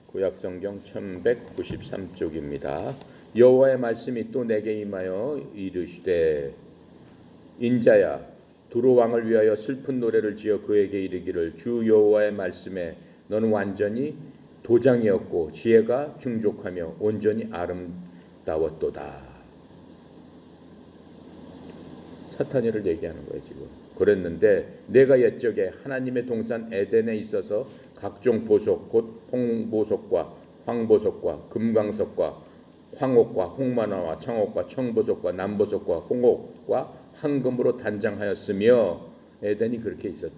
구약성경 1193쪽입니다. 여호와의 말씀이 또 내게 임하여 이르시되 인자야 두로 왕을 위하여 슬픈 노래를 지어 그에게 이르기를 주 여호와의 말씀에 너는 완전히 도장이었고 지혜가 충족하며 온전히 아름다웠도다. 사탄이를 얘기하는 거예요 지금. 그랬는데 내가 옛적에 하나님의 동산 에덴에 있어서 각종 보석 곧 홍보석과 황보석과 금강석과 황옥과 홍만화와 청옥과 청보석과 남보석과 홍옥과 황금으로 단장하였으며 에덴이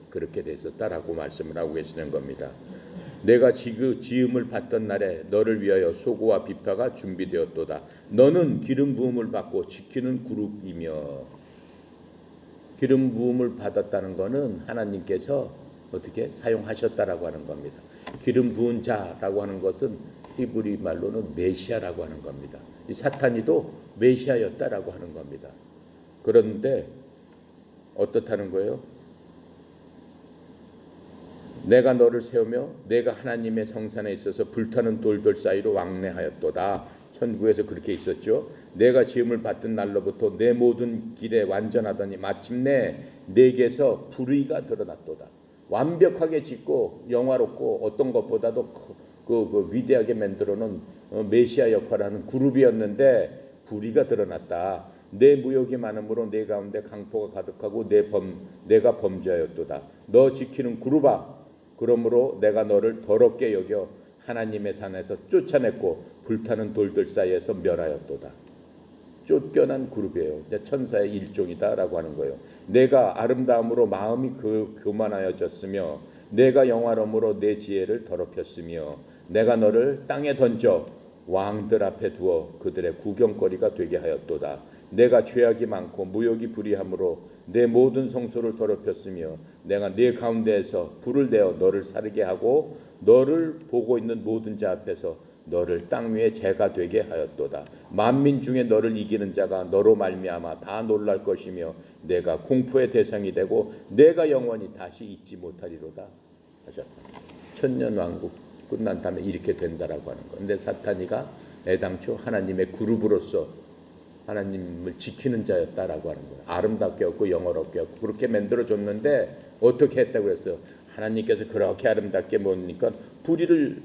그렇게 됐었다라고 말씀을 하고 계시는 겁니다. 내가 지음을 받던 날에 너를 위하여 소고와 비파가 준비되었도다. 너는 기름 부음을 받고 지키는 그룹이며. 기름 부음을 받았다는 것은 하나님께서 어떻게 사용하셨다라고 하는 겁니다. 기름 부은 자라고 하는 것은 히브리 말로는 메시아라고 하는 겁니다. 이 사탄이도 메시아였다라고 하는 겁니다. 그런데 어떻다는 거예요? 내가 너를 세우며 내가 하나님의 성산에 있어서 불타는 돌들 사이로 왕래하였도다. 천국에서 그렇게 있었죠. 내가 지음을 받던 날로부터 내 모든 길에 완전하더니 마침내 내게서 불의가 드러났도다. 완벽하게 짓고 영화롭고 어떤 것보다도 위대하게 만들어 놓은 메시아 역할을 하는 그룹이었는데 불의가 드러났다. 내 무역이 많으므로 내 가운데 강포가 가득하고 내가 범죄하였도다. 너 지키는 그룹아, 그러므로 내가 너를 더럽게 여겨 하나님의 산에서 쫓아냈고 불타는 돌들 사이에서 멸하였도다. 쫓겨난 그룹이에요. 천사의 일종이다라고 하는 거예요. 내가 아름다움으로 마음이 교만하여졌으며 내가 영화로움으로 내 지혜를 더럽혔으며 내가 너를 땅에 던져 왕들 앞에 두어 그들의 구경거리가 되게 하였도다. 내가 죄악이 많고 무욕이 불의함으로 내 모든 성소를 더럽혔으며 내가 네 가운데에서 불을 내어 너를 사르게 하고 너를 보고 있는 모든 자 앞에서 너를 땅 위에 재가 되게 하였도다. 만민 중에 너를 이기는 자가 너로 말미암아 다 놀랄 것이며 내가 공포의 대상이 되고 내가 영원히 다시 잊지 못하리로다. 하셨다. 천년 왕국 끝난 다음에 이렇게 된다라고 하는 거. 근데 사탄이가 애당초 하나님의 그룹으로서 하나님을 지키는 자였다라고 하는 거예요. 아름답게 없고 영어롭게 없고 그렇게 만들어줬는데 어떻게 했다고 그랬어요? 하나님께서 그렇게 아름답게 보니까 불의를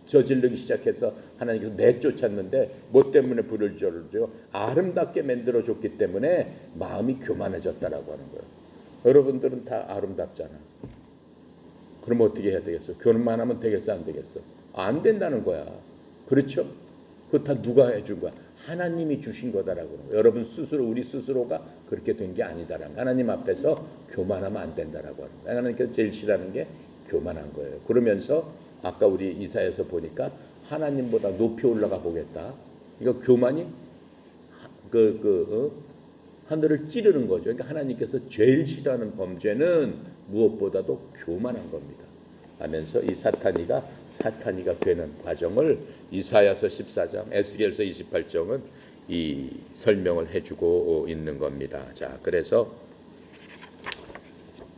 저지르기 시작해서 하나님께서 내쫓았는데 뭐 때문에 불을 저르죠? 아름답게 만들어줬기 때문에 마음이 교만해졌다라고 하는 거예요. 여러분들은 다 아름답잖아. 그럼 어떻게 해야 되겠어? 교만만 하면 되겠어? 안 되겠어? 안 된다는 거야. 그렇죠? 그거 다 누가 해준 거야? 하나님이 주신 거다라고. 여러분 스스로, 우리 스스로가 그렇게 된 게 아니다라는, 하나님 앞에서 교만하면 안 된다라고 하는 거예요. 하나님께서 제일 싫어하는 게 교만한 거예요. 그러면서 아까 우리 이사야에서 보니까 하나님보다 높이 올라가 보겠다. 이거 교만이 하늘을 찌르는 거죠. 그러니까 하나님께서 제일 싫어하는 범죄는 무엇보다도 교만한 겁니다. 하면서 이 사탄이가 되는 과정을 이사야서 14장, 에스겔서 28장은 이 설명을 해주고 있는 겁니다. 자, 그래서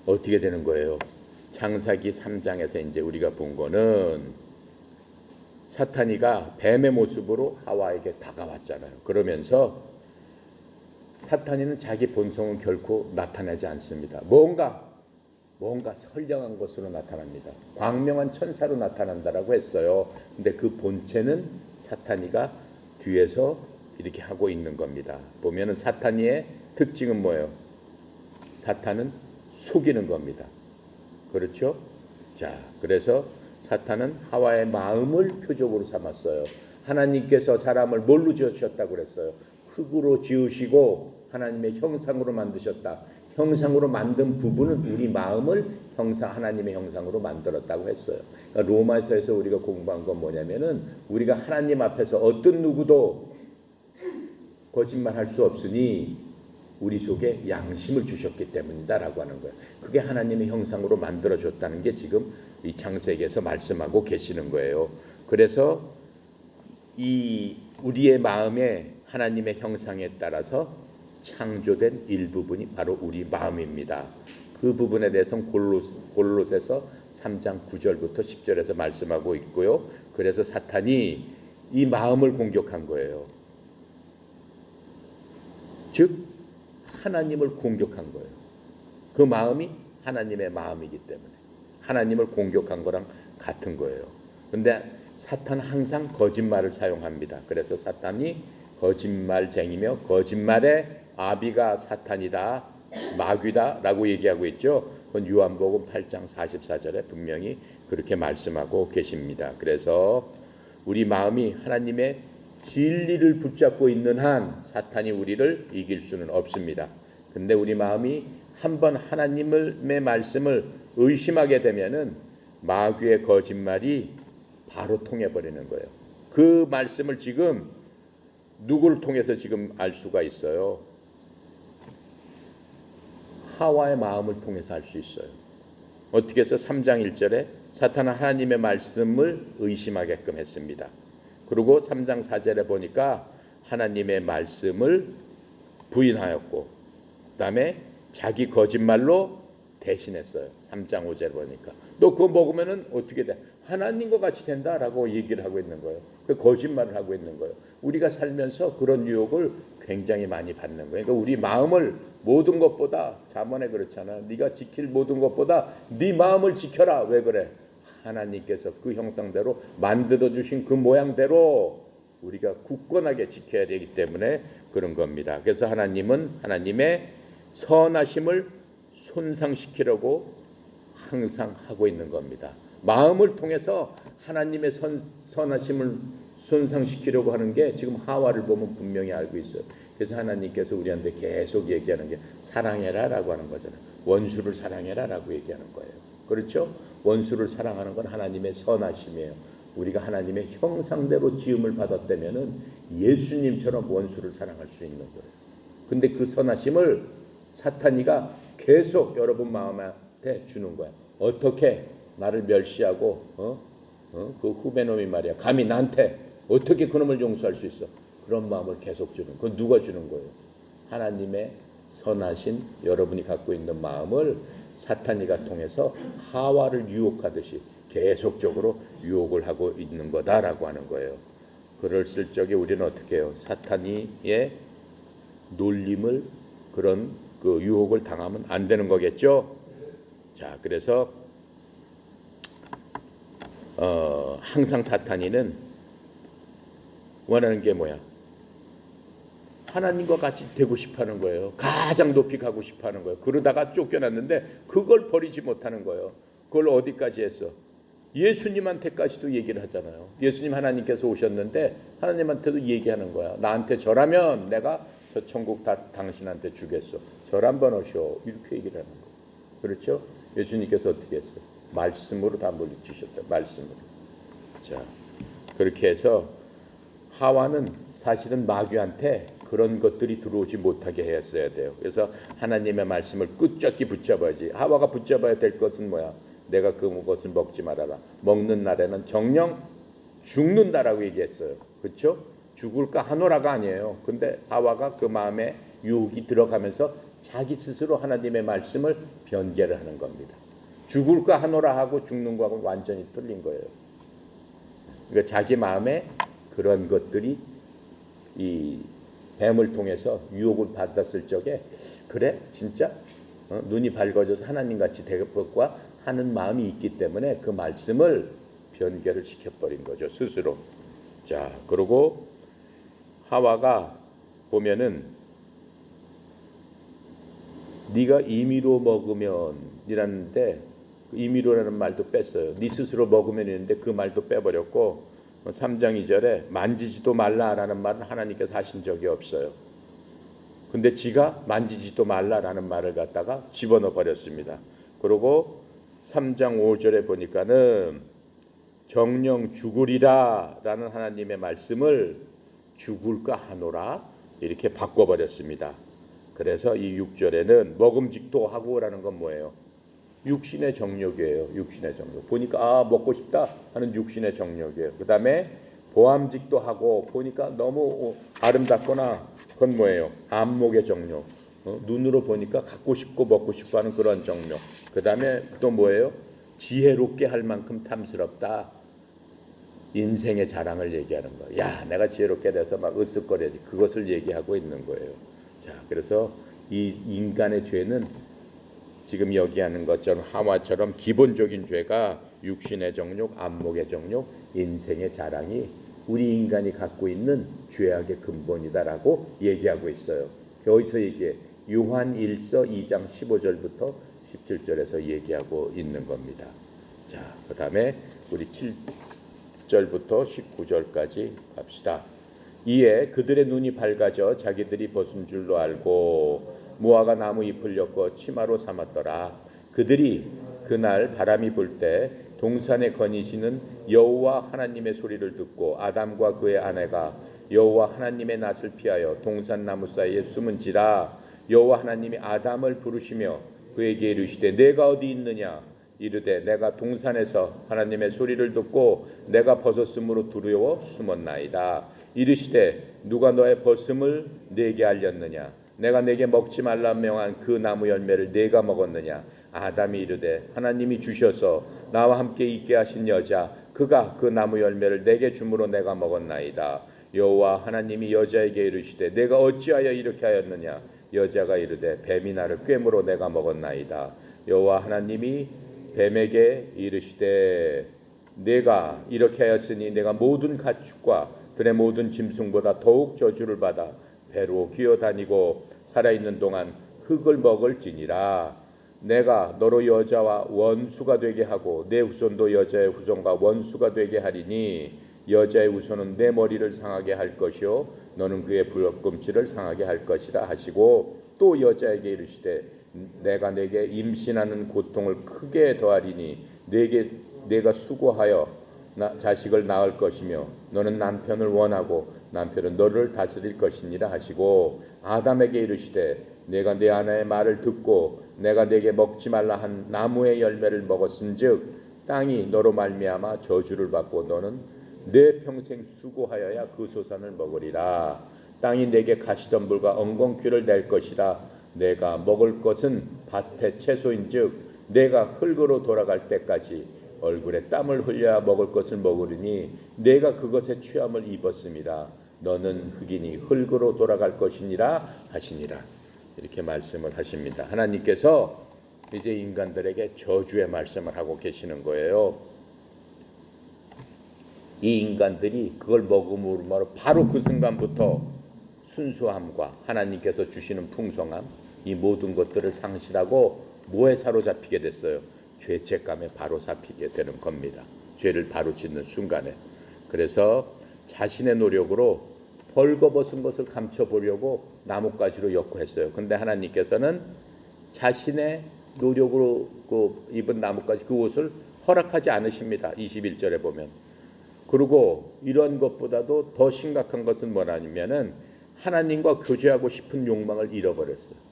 어떻게 되는 거예요? 창세기 3장에서 이제 우리가 본 거는 사탄이가 뱀의 모습으로 하와에게 다가왔잖아요. 그러면서 사탄이는 자기 본성은 결코 나타내지 않습니다. 뭔가 선량한 것으로 나타납니다. 광명한 천사로 나타난다라고 했어요. 근데 그 본체는 사탄이가 뒤에서 이렇게 하고 있는 겁니다. 보면은 사탄이의 특징은 뭐예요? 사탄은 속이는 겁니다. 그렇죠? 자, 그래서 사탄은 하와의 마음을 표적으로 삼았어요. 하나님께서 사람을 뭘로 지으셨다고 그랬어요? 흙으로 지으시고 하나님의 형상으로 만드셨다. 형상으로 만든 부분은 우리 마음을 하나님의 형상으로 만들었다고 했어요. 그러니까 로마서에서 우리가 공부한 건 뭐냐면은 우리가 하나님 앞에서 어떤 누구도 거짓말할 수 없으니 우리 속에 양심을 주셨기 때문이다라고 하는 거예요. 그게 하나님의 형상으로 만들어졌다는 게 지금 이 창세기에서 말씀하고 계시는 거예요. 그래서 이 우리의 마음에 하나님의 형상에 따라서 창조된 일부분이 바로 우리 마음입니다. 그 부분에 대해서는 골로새서 3장 9절부터 10절에서 말씀하고 있고요. 그래서 사탄이 이 마음을 공격한 거예요. 즉 하나님을 공격한 거예요. 그 마음이 하나님의 마음이기 때문에 하나님을 공격한 거랑 같은 거예요. 그런데 사탄은 항상 거짓말을 사용합니다. 그래서 사탄이 거짓말쟁이며 거짓말의 아비가 사탄이다, 마귀다라고 얘기하고 있죠. 그건 요한복음 8장 44절에 분명히 그렇게 말씀하고 계십니다. 그래서 우리 마음이 하나님의 진리를 붙잡고 있는 한 사탄이 우리를 이길 수는 없습니다. 근데 우리 마음이 한번 하나님의 말씀을 의심하게 되면은 마귀의 거짓말이 바로 통해버리는 거예요. 그 말씀을 지금 누구를 통해서 지금 알 수가 있어요? 하와의 마음을 통해서 알 수 있어요. 어떻게 해서 3장 1절에 사탄은 하나님의 말씀을 의심하게끔 했습니다. 그리고 3장 4절에 보니까 하나님의 말씀을 부인하였고, 그 다음에 자기 거짓말로 대신했어요. 3장 5절에 보니까 너 그거 먹으면은 어떻게 돼? 하나님과 같이 된다라고 얘기를 하고 있는 거예요. 그 거짓말을 하고 있는 거예요. 우리가 살면서 그런 유혹을 굉장히 많이 받는 거예요. 그러니까 우리 마음을 모든 것보다, 잠언에 그렇잖아. 네가 지킬 모든 것보다 네 마음을 지켜라. 왜 그래? 하나님께서 그 형상대로 만들어 주신 그 모양대로 우리가 굳건하게 지켜야 되기 때문에 그런 겁니다. 그래서 하나님은 하나님의 선하심을 손상시키려고 항상 하고 있는 겁니다. 마음을 통해서 하나님의 선하심을 손상시키려고 하는 게 지금 하와를 보면 분명히 알고 있어요. 그래서 하나님께서 우리한테 계속 얘기하는 게 사랑해라라고 하는 거잖아요. 원수를 사랑해라라고 얘기하는 거예요. 그렇죠? 원수를 사랑하는 건 하나님의 선하심이에요. 우리가 하나님의 형상대로 지음을 받았다면은 예수님처럼 원수를 사랑할 수 있는 거예요. 근데 그 선하심을 사탄이가 계속 여러분 마음한테 주는 거야. 어떻게 나를 멸시하고 그 후배놈이 말이야 감히 나한테 어떻게 그놈을 용서할 수 있어? 그런 마음을 계속 주는. 그건 누가 주는 거예요? 하나님의 선하신 여러분이 갖고 있는 마음을 사탄이가 통해서 하와를 유혹하듯이 계속적으로 유혹을 하고 있는 거다라고 하는 거예요. 그랬을 적에 우리는 어떻게 해요? 사탄이의 놀림을, 그런 그 유혹을 당하면 안 되는 거겠죠. 자, 그래서 항상 사탄이는 원하는 게 뭐야? 하나님과 같이 되고 싶어하는 거예요. 가장 높이 가고 싶어하는 거예요. 그러다가 쫓겨났는데 그걸 버리지 못하는 거예요. 그걸 어디까지 했어? 예수님한테까지도 얘기를 하잖아요. 예수님 하나님께서 오셨는데 하나님한테도 얘기하는 거야. 나한테 절하면 내가 저 천국 다 당신한테 주겠어. 절 한번 오시오. 이렇게 얘기를 하는 거예요. 그렇죠? 예수님께서 어떻게 했어요? 말씀으로 다 물리치셨다. 말씀으로. 자, 그렇게 해서 하와는 사실은 마귀한테 그런 것들이 들어오지 못하게 했어야 돼요. 그래서 하나님의 말씀을 끝잡기 붙잡아야지. 하와가 붙잡아야 될 것은 뭐야? 내가 그것을 먹지 말아라. 먹는 날에는 정령 죽는다라고 얘기했어요. 그렇죠? 죽을까 하노라가 아니에요. 근데 하와가 그 마음에 유혹이 들어가면서 자기 스스로 하나님의 말씀을 변개를 하는 겁니다. 죽을까 하노라 하고 죽는 거하고 완전히 틀린 거예요. 그러니까 자기 마음에 그런 것들이 이 뱀을 통해서 유혹을 받았을 적에 그래 진짜 눈이 밝아져서 하나님같이 되겠과 하는 마음이 있기 때문에 그 말씀을 변개를 시켜버린 거죠 스스로. 자, 그리고 하와가 보면은 네가 임의로 먹으면 이라는데 임의로라는 말도 뺐어요. 네 스스로 먹으면 있는데 그 말도 빼버렸고 3장 2절에 만지지도 말라라는 말은 하나님께서 하신 적이 없어요. 근데 지가 만지지도 말라라는 말을 갖다가 집어넣어 버렸습니다. 그리고 3장 5절에 보니까는 정령 죽으리라 라는 하나님의 말씀을 죽을까 하노라 이렇게 바꿔버렸습니다. 그래서 이 6절에는 먹음직도 하고라는 건 뭐예요? 육신의 정욕이에요. 육신의 정욕. 보니까 먹고 싶다 하는 육신의 정욕이에요. 그 다음에 보암직도 하고 보니까 너무 아름답거나 그건 뭐예요? 안목의 정욕. 눈으로 보니까 갖고 싶고 먹고 싶고 하는 그런 정욕. 그 다음에 또 뭐예요? 지혜롭게 할 만큼 탐스럽다. 인생의 자랑을 얘기하는 거예요. 야, 내가 지혜롭게 돼서 막 으쓱거려야지. 그것을 얘기하고 있는 거예요. 자, 그래서 이 인간의 죄는 지금 여기 하는 것처럼 하와처럼 기본적인 죄가 육신의 정욕, 안목의 정욕, 인생의 자랑이 우리 인간이 갖고 있는 죄악의 근본이다라고 얘기하고 있어요. 여기서 얘기해. 요한 1서 2장 15절부터 17절에서 얘기하고 있는 겁니다. 자, 그 다음에 우리 7절부터 19절까지 갑시다. 이에 그들의 눈이 밝아져 자기들이 벗은 줄로 알고 무화과 나무 잎을 엮어 치마로 삼았더라. 그들이 그날 바람이 불 때 동산에 거니시는 여호와 하나님의 소리를 듣고 아담과 그의 아내가 여호와 하나님의 낯을 피하여 동산 나무 사이에 숨은지라. 여호와 하나님이 아담을 부르시며 그에게 이르시되 내가 어디 있느냐. 이르되 내가 동산에서 하나님의 소리를 듣고 내가 벗었으므로 두려워 숨었나이다. 이르시되 누가 너의 벗음을 내게 알렸느냐. 내가 내게 먹지 말라 명한 그 나무 열매를 내가 먹었느냐. 아담이 이르되 하나님이 주셔서 나와 함께 있게 하신 여자 그가 그 나무 열매를 내게 주므로 내가 먹었나이다. 여호와 하나님이 여자에게 이르시되 내가 어찌하여 이렇게 하였느냐. 여자가 이르되 뱀이 나를 꿰므로 내가 먹었나이다. 여호와 하나님이 뱀에게 이르시되 내가 이렇게 하였으니 내가 모든 가축과 들의 모든 짐승보다 더욱 저주를 받아 배로 기어다니고 살아있는 동안 흙을 먹을지니라. 내가 너로 여자와 원수가 되게 하고 내 후손도 여자의 후손과 원수가 되게 하리니 여자의 후손은 내 머리를 상하게 할 것이요 너는 그의 불꿈치를 상하게 할 것이라 하시고 또 여자에게 이르시되 내가 내게 임신하는 고통을 크게 더하리니 내가 수고하여 자식을 낳을 것이며 너는 남편을 원하고 남편은 너를 다스릴 것이니라 하시고 아담에게 이르시되 내가 내 아내의 말을 듣고 내가 내게 먹지 말라 한 나무의 열매를 먹었은즉 땅이 너로 말미암아 저주를 받고 너는 내 평생 수고하여야 그 소산을 먹으리라. 땅이 내게 가시덤불과 엉겅퀴를 낼 것이라. 내가 먹을 것은 밭의 채소인즉 내가 흙으로 돌아갈 때까지 얼굴에 땀을 흘려야 먹을 것을 먹으리니 내가 그것에 취함을 입었음이라. 너는 흙이니 흙으로 돌아갈 것이니라 하시니라. 이렇게 말씀을 하십니다. 하나님께서 이제 인간들에게 저주의 말씀을 하고 계시는 거예요. 이 인간들이 그걸 먹음으로 바로 그 순간부터 순수함과 하나님께서 주시는 풍성함, 이 모든 것들을 상실하고 뭐에 사로잡히게 됐어요? 죄책감에 바로 잡히게 되는 겁니다. 죄를 바로 짓는 순간에. 그래서 자신의 노력으로 벌거벗은 것을 감춰보려고 나뭇가지로 엮고 했어요. 근데 하나님께서는 자신의 노력으로 입은 나뭇가지 그 옷을 허락하지 않으십니다. 21절에 보면. 그리고 이런 것보다도 더 심각한 것은 뭐냐면은 하나님과 교제하고 싶은 욕망을 잃어버렸어요.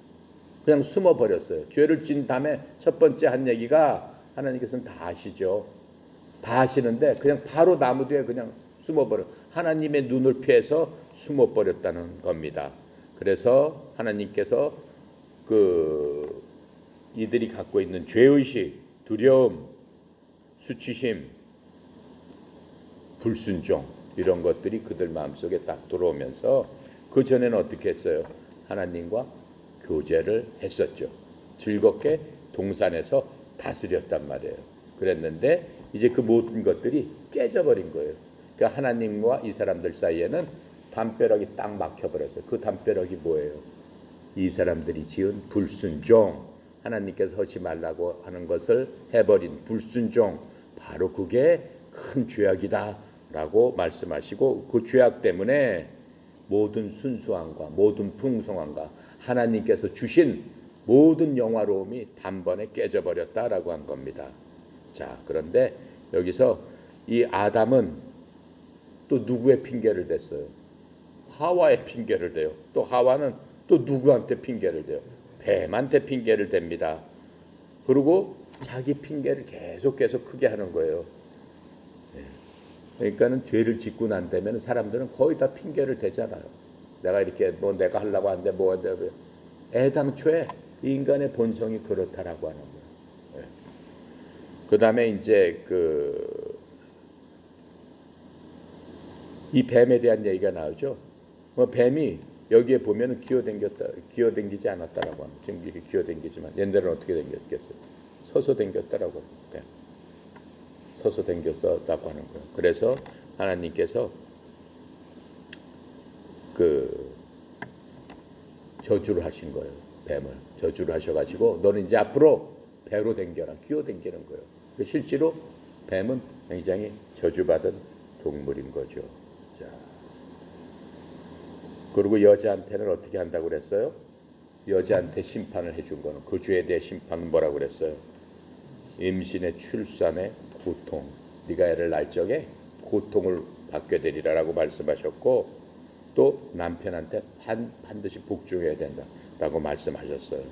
그냥 숨어버렸어요. 죄를 지은 다음에 첫 번째 한 얘기가 하나님께서는 다 아시죠. 다 아시는데 그냥 바로 나무 뒤에 그냥 숨어버려. 하나님의 눈을 피해서 숨어버렸다는 겁니다. 그래서 하나님께서 이들이 갖고 있는 죄의식, 두려움, 수치심, 불순종 이런 것들이 그들 마음속에 딱 들어오면서 그 전에는 어떻게 했어요? 하나님과 교제를 했었죠. 즐겁게 동산에서 다스렸단 말이에요. 그랬는데 이제 그 모든 것들이 깨져버린 거예요. 그러니까 하나님과 이 사람들 사이에는 담벼락이 딱 막혀버렸어요. 그 담벼락이 뭐예요? 이 사람들이 지은 불순종, 하나님께서 하지 말라고 하는 것을 해버린 불순종, 바로 그게 큰 죄악이다 라고 말씀하시고 그 죄악 때문에 모든 순수함과 모든 풍성함과 하나님께서 주신 모든 영화로움이 단번에 깨져버렸다라고 한 겁니다. 자, 그런데 여기서 이 아담은 또 누구의 핑계를 댔어요? 하와의 핑계를 대요. 또 하와는 또 누구한테 핑계를 대요? 뱀한테 핑계를 댑니다. 그리고 자기 핑계를 계속 크게 하는 거예요. 그러니까는 죄를 짓고 난 다음에 사람들은 거의 다 핑계를 대잖아요. 내가 이렇게 내가 하려고 하는데 애당초에 인간의 본성이 그렇다라고 하는 거예요. 그 다음에 이제 이 뱀에 대한 얘기가 나오죠. 뱀이 여기에 보면 기어댕기지 않았다라고 합니다. 지금 이렇게 기어댕기지만 옛날에는 어떻게 댕겼겠어요? 서서 댕겼다라고 합니다. 서서 댕겼다고 하는 거예요. 그래서 하나님께서 저주를 하신 거예요. 뱀을 저주를 하셔가지고 너는 이제 앞으로 배로 댕겨라, 기어댕기는 거예요. 실제로 뱀은 굉장히 저주받은 동물인 거죠. 자, 그리고 여자한테는 어떻게 한다고 그랬어요? 여자한테 심판을 해준 거는 그 죄에 대해 심판은 뭐라고 그랬어요? 임신의 출산의 고통, 네가 애를 낳을 적에 고통을 받게 되리라라고 말씀하셨고, 또 남편한테 반드시 복종해야 된다라고 말씀하셨어요.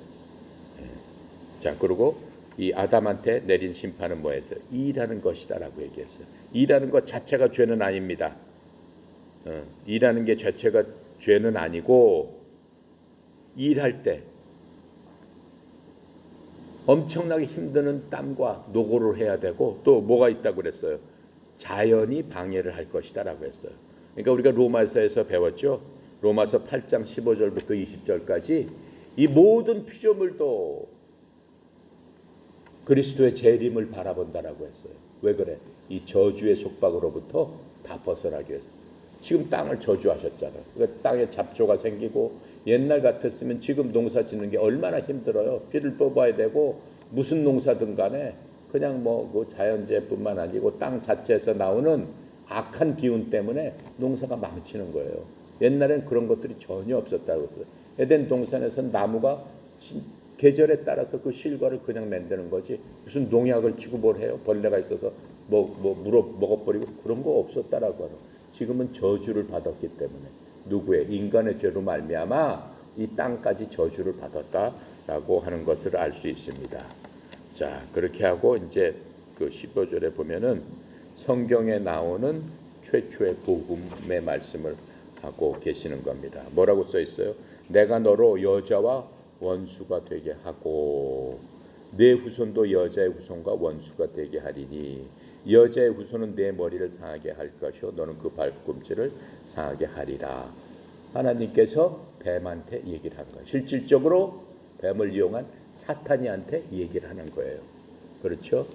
자, 그리고 이 아담한테 내린 심판은 뭐였어요? 일하는 것이다라고 얘기했어요. 일하는 것 자체가 죄는 아닙니다. 일하는 게 자체가 죄는 아니고, 일할 때 엄청나게 힘드는 땀과 노고를 해야 되고, 또 뭐가 있다고 그랬어요? 자연이 방해를 할 것이다라고 했어요. 그러니까 우리가 로마서에서 배웠죠. 로마서 8장 15절부터 20절까지 이 모든 피조물도 그리스도의 재림을 바라본다라고 했어요. 왜 그래? 이 저주의 속박으로부터 다 벗어나기 위해서. 지금 땅을 저주하셨잖아요. 그러니까 땅에 잡초가 생기고, 옛날 같았으면 지금 농사 짓는 게 얼마나 힘들어요. 비를 뽑아야 되고, 무슨 농사든 간에 그냥 그 자연재해뿐만 아니고 땅 자체에서 나오는 악한 기운 때문에 농사가 망치는 거예요. 옛날엔 그런 것들이 전혀 없었다고 했어요. 에덴 동산에서는 나무가 계절에 따라서 그 실과를 그냥 만드는 거지, 무슨 농약을 치고 뭘 해요? 벌레가 있어서 물어 먹어버리고 그런 거 없었다라고 하는. 지금은 저주를 받았기 때문에, 누구의? 인간의 죄로 말미암아 이 땅까지 저주를 받았다라고 하는 것을 알 수 있습니다. 자, 그렇게 하고 이제 그 15절에 보면은 성경에 나오는 최초의 복음의 말씀을 하고 계시는 겁니다. 뭐라고 써 있어요? 내가 너로 여자와 원수가 되게 하고 내 후손도 여자의 후손과 원수가 되게 하리니 여자의 후손은 내 머리를 상하게 할 것이요 너는 그 발꿈치를 상하게 하리라. 하나님께서 뱀한테 얘기를 하는 거예요. 실질적으로 뱀을 이용한 사탄이한테 얘기를 하는 거예요. 그렇죠?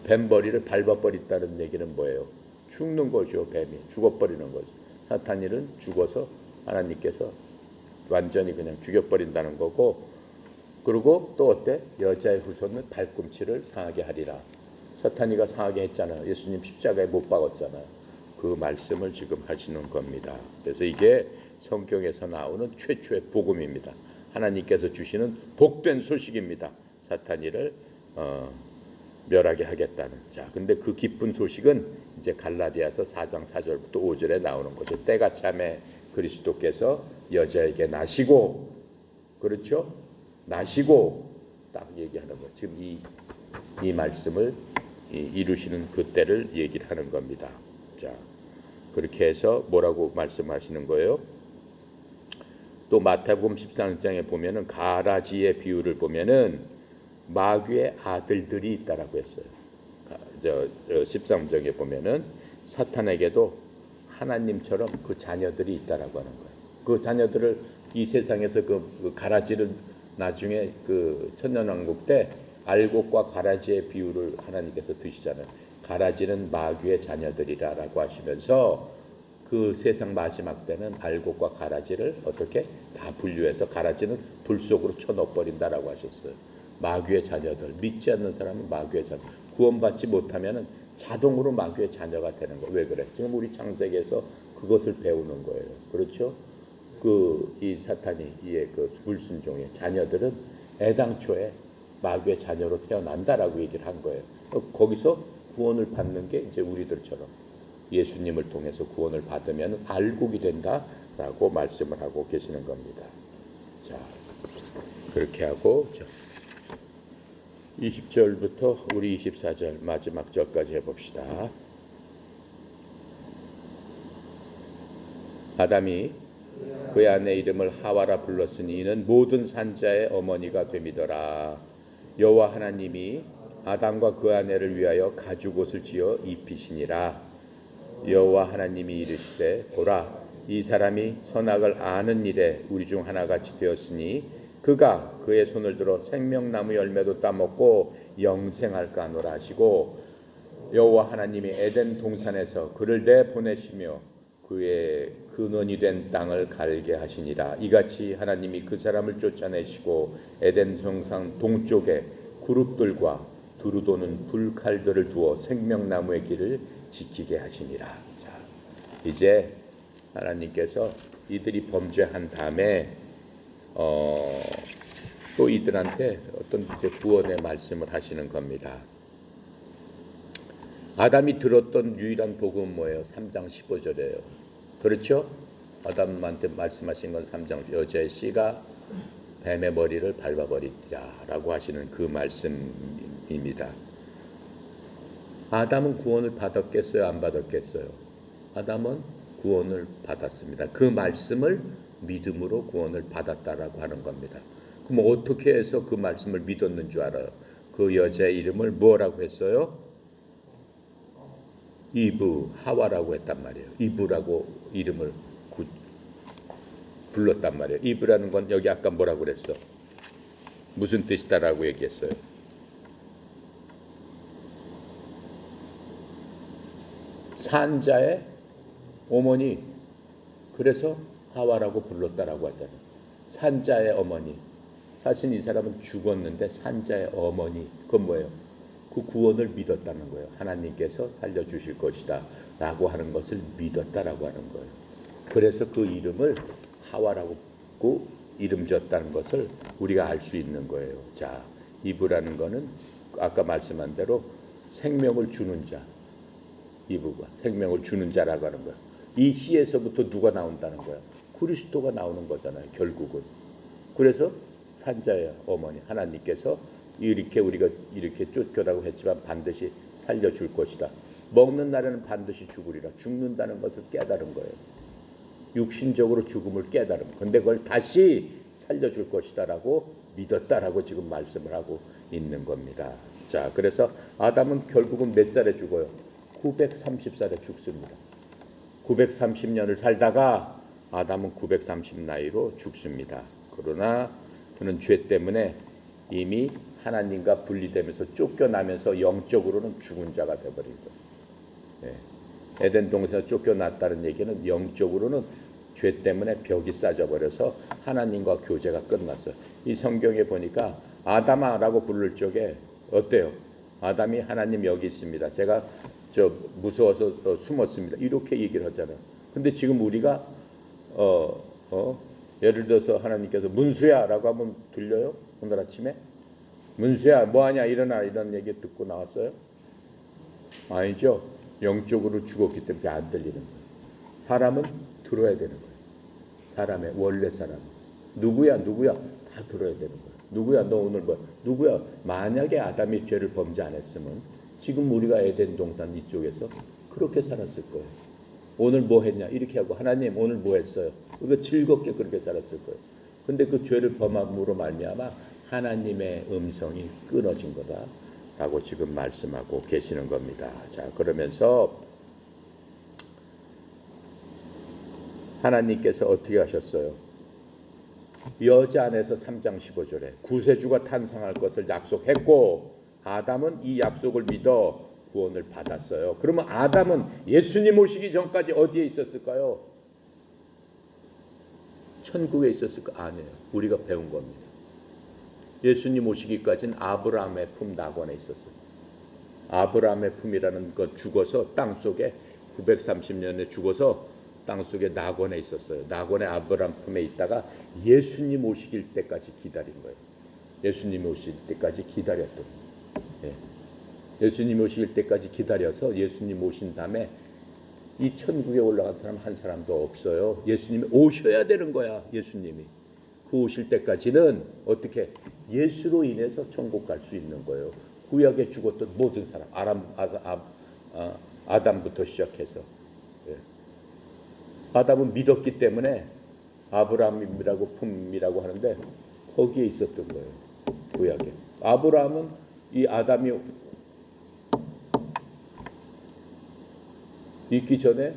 뱀 머리를 밟아버린다는 얘기는 뭐예요? 죽는 거죠. 뱀이 죽어버리는 거죠. 사탄이는 죽어서 하나님께서 완전히 그냥 죽여버린다는 거고, 그리고 또 어때? 여자의 후손은 발꿈치를 상하게 하리라. 사탄이가 상하게 했잖아요. 예수님 십자가에 못 박았잖아요. 그 말씀을 지금 하시는 겁니다. 그래서 이게 성경에서 나오는 최초의 복음입니다. 하나님께서 주시는 복된 소식입니다. 사탄이를 멸하게 하겠다는. 자, 근데 그 기쁜 소식은 이제 갈라디아서 4장 4절부터 5절에 나오는 거죠. 때가 참에 그리스도께서 여자에게 나시고, 그렇죠? 나시고 딱 얘기하는 거예요. 지금 이 말씀을 이루시는 그때를 얘기를 하는 겁니다. 자, 그렇게 해서 뭐라고 말씀하시는 거예요? 또 마태복음 13장에 보면은 가라지의 비유를 보면은 마귀의 아들들이 있다라고 했어요. 13장에 보면은 사탄에게도 하나님처럼 그 자녀들이 있다라고 하는 거예요. 그 자녀들을 이 세상에서 그 가라지를 나중에 그 천년왕국 때 알곡과 가라지의 비유를 하나님께서 드시잖아요. 가라지는 마귀의 자녀들이라고 하시면서 그 세상 마지막 때는 알곡과 가라지를 어떻게 다 분류해서 가라지는 불 속으로 쳐넣어버린다라고 하셨어요. 마귀의 자녀들, 믿지 않는 사람은 마귀의 자녀, 구원받지 못하면은 자동으로 마귀의 자녀가 되는 거예요. 왜 그래? 지금 우리 창세기에서 그것을 배우는 거예요. 그렇죠? 이 사탄이 이의 그 불순종의 자녀들은 애당초에 마귀의 자녀로 태어난다라고 얘기를 한 거예요. 거기서 구원을 받는 게 이제 우리들처럼 예수님을 통해서 구원을 받으면 알곡이 된다라고 말씀을 하고 계시는 겁니다. 자, 그렇게 하고 20절부터 우리 24절 마지막 절까지 해봅시다. 아담이 그의 아내 이름을 하와라 불렀으니 이는 모든 산자의 어머니가 됨이더라. 여호와 하나님이 아담과 그 아내를 위하여 가죽옷을 지어 입히시니라. 여호와 하나님이 이르시되 보라 이 사람이 선악을 아는 일에 우리 중 하나같이 되었으니 그가 그의 손을 들어 생명나무 열매도 따먹고 영생할까 하노라 하시고 여호와 하나님이 에덴 동산에서 그를 내보내시며 그의 근원이 된 땅을 갈게 하시니라. 이같이 하나님이 그 사람을 쫓아내시고 에덴 동산 동쪽에 그룹들과 두루도는 불칼들을 두어 생명나무의 길을 지키게 하시니라. 자, 이제 하나님께서 이들이 범죄한 다음에 또 이들한테 어떤 이제 구원의 말씀을 하시는 겁니다. 아담이 들었던 유일한 복음은 뭐예요? 3장 15절이에요. 그렇죠? 아담한테 말씀하신 건 3장 여자의 씨가 뱀의 머리를 밟아버리리라 라고 하시는 그 말씀입니다. 아담은 구원을 받았겠어요? 안 받았겠어요? 아담은 구원을 받았습니다. 그 말씀을 믿음으로 구원을 받았다라고 하는 겁니다. 그럼 어떻게 해서 그 말씀을 믿었는 줄 알아요? 그 여자의 이름을 뭐라고 했어요? 이브, 하와라고 했단 말이에요. 이브라고 이름을 불렀단 말이에요. 이브라는 건 여기 아까 뭐라고 그랬어? 무슨 뜻이다라고 얘기했어요? 산자의 어머니. 그래서 하와라고 불렀다라고 하잖아요. 산자의 어머니. 사실 이 사람은 죽었는데 산자의 어머니. 그건 뭐예요? 그 구원을 믿었다는 거예요. 하나님께서 살려주실 것이다 라고 하는 것을 믿었다라고 하는 거예요. 그래서 그 이름을 하와라고 이름 졌다는 것을 우리가 알 수 있는 거예요. 자, 이브라는 거는 아까 말씀한 대로 생명을 주는 자. 이브가 생명을 주는 자라고 하는 거야. 이 시에서부터 누가 나온다는 거야? 그리스도가 나오는 거잖아요. 결국은. 그래서 산자의 어머니 하나님께서 이렇게 우리가 이렇게 쫓겨라고 했지만 반드시 살려줄 것이다. 먹는 날에는 반드시 죽으리라. 죽는다는 것을 깨달은 거예요. 육신적으로 죽음을 깨달은. 근데 그걸 다시 살려줄 것이다라고 믿었다라고 지금 말씀을 하고 있는 겁니다. 자, 그래서 아담은 결국은 몇 살에 죽어요? 930살에 죽습니다. 930년을 살다가 아담은 930 나이로 죽습니다. 그러나 그는 죄 때문에 이미 하나님과 분리되면서 쫓겨나면서 영적으로는 죽은 자가 되어버린 거예요. 에덴 동산에서 쫓겨났다는 얘기는 영적으로는 죄 때문에 벽이 쌓여버려서 하나님과 교제가 끝났어요. 이 성경에 보니까 아담아라고 부를 적에 어때요? 아담이 하나님 여기 있습니다. 제가 무서워서 숨었습니다. 이렇게 얘기를 하잖아요. 근데 지금 우리가 예를 들어서 하나님께서 문수야라고 하면 들려요? 오늘 아침에 문수야 뭐하냐 일어나 이런 얘기 듣고 나왔어요? 아니죠. 영적으로 죽었기 때문에 안 들리는 거예요. 사람은 들어야 되는 거예요. 사람의 원래 사람 누구야 다 들어야 되는 거예요. 누구야 너 오늘 뭐 누구야. 만약에 아담이 죄를 범죄 안 했으면 지금 우리가 에덴 동산 이쪽에서 그렇게 살았을 거예요. 오늘 뭐 했냐 이렇게 하고 하나님 오늘 뭐 했어요. 그거 즐겁게 그렇게 살았을 거예요. 근데 그 죄를 범함으로 말미암아 하나님의 음성이 끊어진 거다라고 지금 말씀하고 계시는 겁니다. 자, 그러면서 하나님께서 어떻게 하셨어요? 여자 안에서 3장 15절에 구세주가 탄생할 것을 약속했고 아담은 이 약속을 믿어 구원을 받았어요. 그러면 아담은 예수님 오시기 전까지 어디에 있었을까요? 천국에 있었을까? 아니에요. 우리가 배운 겁니다. 예수님 오시기까지는 아브라함의 품 낙원에 있었어요. 아브라함의 품이라는 것 죽어서 땅속에 930년에 죽어서 땅속에 낙원에 있었어요. 낙원에 아브라함 품에 있다가 예수님 오시길 때까지 기다린 거예요. 예수님 오실 때까지 기다렸던 거예요. 예수님 오실 때까지 기다려서 예수님 오신 다음에 이 천국에 올라간 사람 한 사람도 없어요. 예수님이 오셔야 되는 거야. 예수님이 그 오실 때까지는 어떻게 예수로 인해서 천국 갈 수 있는 거예요. 구약에 죽었던 모든 사람 아담부터 시작해서 아담은 믿었기 때문에 아브라함이라고 품이라고 하는데 거기에 있었던 거예요. 구약에 아브라함은 이 아담이 있기 전에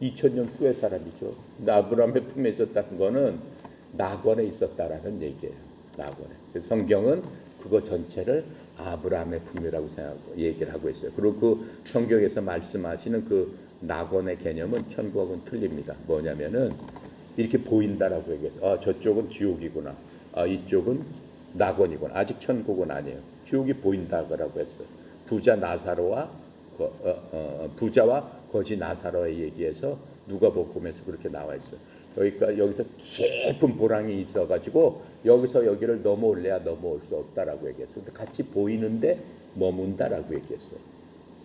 2000년 후의 사람이죠. 근데 아브라함의 품에 있었다는 거는 낙원에 있었다라는 얘기예요. 낙원에. 그래서 성경은 그거 전체를 아브라함의 품이라고 얘기를 하고 있어요. 그리고 그 성경에서 말씀하시는 그 낙원의 개념은 천국하고는 틀립니다. 뭐냐면은 이렇게 보인다라고 얘기해서 저쪽은 지옥이구나. 이쪽은 낙원이구나. 아직 천국은 아니에요. 지옥이 보인다라고 했어요. 부자와 거지 나사로의 얘기에서 누가복음에서 그렇게 나와 있어요. 여기서 깊은 보랑이 있어가지고 여기서 여기를 넘어올래야 넘어올 수 없다라고 얘기했어요. 근데 같이 보이는데 머문다라고 얘기했어요.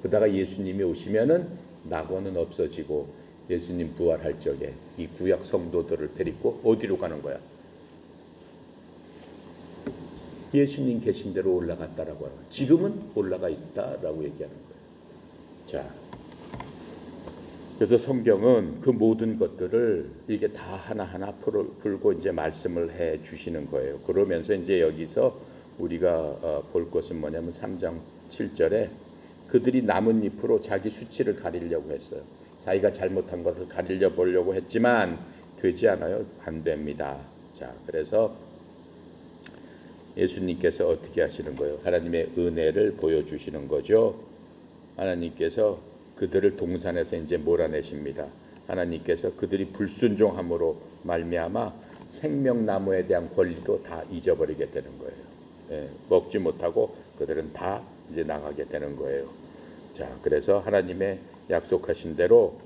그러다가 예수님이 오시면은 낙원은 없어지고 예수님 부활할 적에 이 구약 성도들을 데리고 어디로 가는 거야? 예수님 계신 대로 올라갔다라고 하는 거야. 지금은 올라가 있다라고 얘기하는 거예요. 자, 그래서 성경은 그 모든 것들을 이게 다 하나하나 풀고 이제 말씀을 해 주시는 거예요. 그러면서 이제 여기서 우리가 볼 것은 뭐냐면 3장 7절에 그들이 나뭇잎으로 자기 수치를 가리려고 했어요. 자기가 잘못한 것을 가리려 보려고 했지만 되지 않아요. 안 됩니다. 자, 그래서 예수님께서 어떻게 하시는 거예요? 하나님의 은혜를 보여주시는 거죠. 하나님께서 그들을 동산에서 이제 몰아내십니다. 하나님께서 그들이 불순종함으로 말미암아 생명나무에 대한 권리도 다 잊어버리게 되는 거예요. 예, 먹지 못하고 그들은 다 이제 나가게 되는 거예요. 자, 그래서 하나님의 약속하신 대로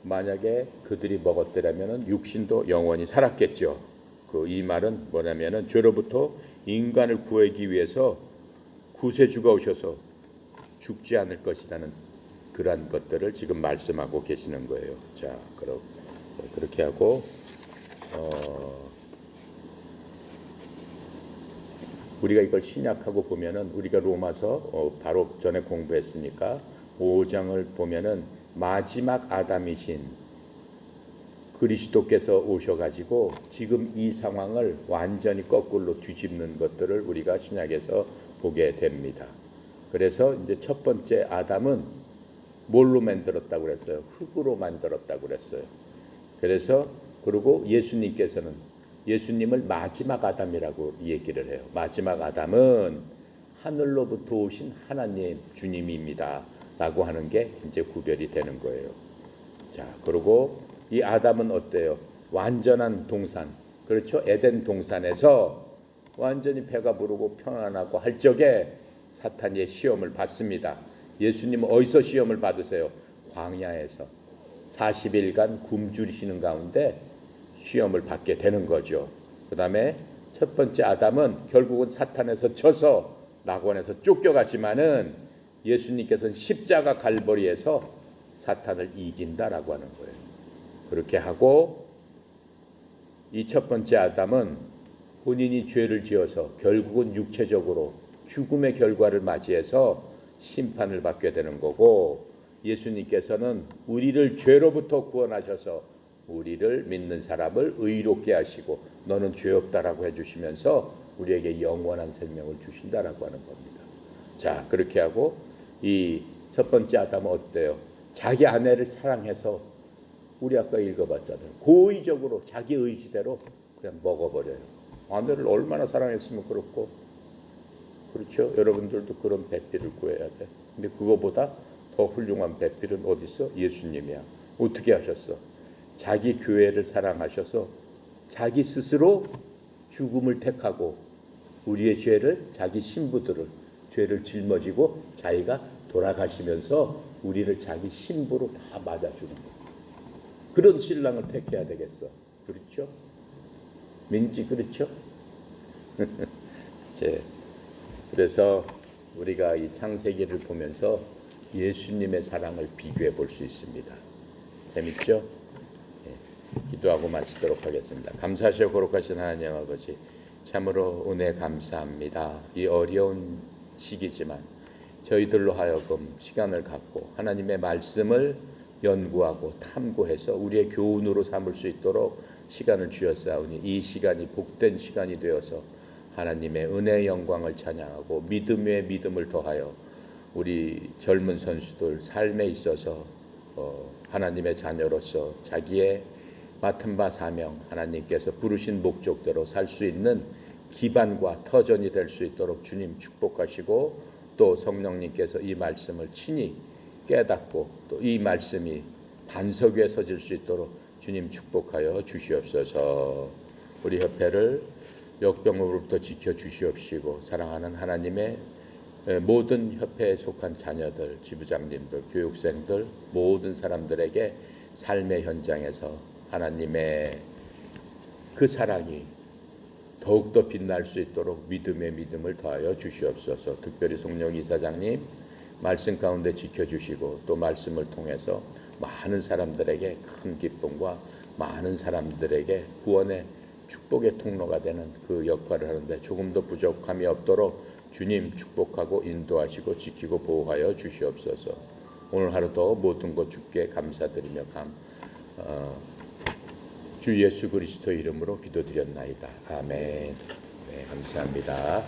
만약에 그들이 먹었더라면은 육신도 영원히 살았겠죠. 이 말은 뭐냐면은 죄로부터 인간을 구하기 위해서 구세주가 오셔서 죽지 않을 것이라는 그러한 것들을 지금 말씀하고 계시는 거예요. 자, 그렇게 하고 우리가 이걸 신약하고 보면은 우리가 로마서 바로 전에 공부했으니까 5장을 보면은 마지막 아담이신 그리스도께서 오셔가지고 지금 이 상황을 완전히 거꾸로 뒤집는 것들을 우리가 신약에서 보게 됩니다. 그래서 이제 첫 번째 아담은 뭘로 만들었다고 그랬어요? 흙으로 만들었다고 그랬어요. 그래서 그리고 예수님께서는 예수님을 마지막 아담이라고 얘기를 해요. 마지막 아담은 하늘로부터 오신 하나님 주님입니다. 라고 하는 게 이제 구별이 되는 거예요. 자, 그리고 이 아담은 어때요? 완전한 동산, 그렇죠? 에덴 동산에서 완전히 배가 부르고 평안하고 할 적에 사탄의 시험을 받습니다. 예수님은 어디서 시험을 받으세요? 광야에서 40일간 굶주리시는 가운데 시험을 받게 되는 거죠. 그 다음에 첫 번째 아담은 결국은 사탄에서 져서 낙원에서 쫓겨가지만은 예수님께서는 십자가 갈보리에서 사탄을 이긴다라고 하는 거예요. 그렇게 하고 이 첫 번째 아담은 본인이 죄를 지어서 결국은 육체적으로 죽음의 결과를 맞이해서 심판을 받게 되는 거고, 예수님께서는 우리를 죄로부터 구원하셔서 우리를 믿는 사람을 의롭게 하시고 너는 죄 없다라고 해주시면서 우리에게 영원한 생명을 주신다라고 하는 겁니다. 자, 그렇게 하고 이 첫 번째 아담은 어때요? 자기 아내를 사랑해서 우리 아까 읽어봤잖아요. 고의적으로 자기 의지대로 그냥 먹어버려요. 아내를 얼마나 사랑했으면 그렇고, 그렇죠? 여러분들도 그런 배필을 구해야 돼. 근데 그거보다 더 훌륭한 배필은 어디 있어? 예수님이야. 어떻게 하셨어? 자기 교회를 사랑하셔서 자기 스스로 죽음을 택하고 우리의 죄를, 자기 신부들을 죄를 짊어지고 자기가 돌아가시면서 우리를 자기 신부로 다 맞아주는 거예요. 그런 신랑을 택해야 되겠어. 그렇죠? 민지 그렇죠? 그래서 우리가 이 창세기를 보면서 예수님의 사랑을 비교해 볼 수 있습니다. 재밌죠? 기도하고 마치도록 하겠습니다. 감사하시고 거룩하신 하나님 아버지, 참으로 은혜 감사합니다. 이 어려운 시기지만 저희들로 하여금 시간을 갖고 하나님의 말씀을 연구하고 탐구해서 우리의 교훈으로 삼을 수 있도록 시간을 주셨사오니 이 시간이 복된 시간이 되어서 하나님의 은혜의 영광을 찬양하고 믿음에 믿음을 더하여 우리 젊은 선수들 삶에 있어서 하나님의 자녀로서 자기의 맡은 바 사명, 하나님께서 부르신 목적대로 살 수 있는 기반과 터전이 될 수 있도록 주님 축복하시고, 또 성령님께서 이 말씀을 친히 깨닫고 또 이 말씀이 반석 위에 서질 수 있도록 주님 축복하여 주시옵소서. 우리 협회를 역병으로부터 지켜 주시옵시고, 사랑하는 하나님의 모든 협회에 속한 자녀들, 지부장님들, 교육생들, 모든 사람들에게 삶의 현장에서 하나님의 그 사랑이 더욱더 빛날 수 있도록 믿음에 믿음을 더하여 주시옵소서. 특별히 송영 이사장님, 말씀 가운데 지켜주시고 또 말씀을 통해서 많은 사람들에게 큰 기쁨과 많은 사람들에게 구원의 축복의 통로가 되는 그 역할을 하는데 조금도 부족함이 없도록 주님 축복하고 인도하시고 지키고 보호하여 주시옵소서. 오늘 하루도 모든 것 주께 감사드리며 주 예수 그리스도 이름으로 기도드렸나이다. 아멘. 네, 감사합니다.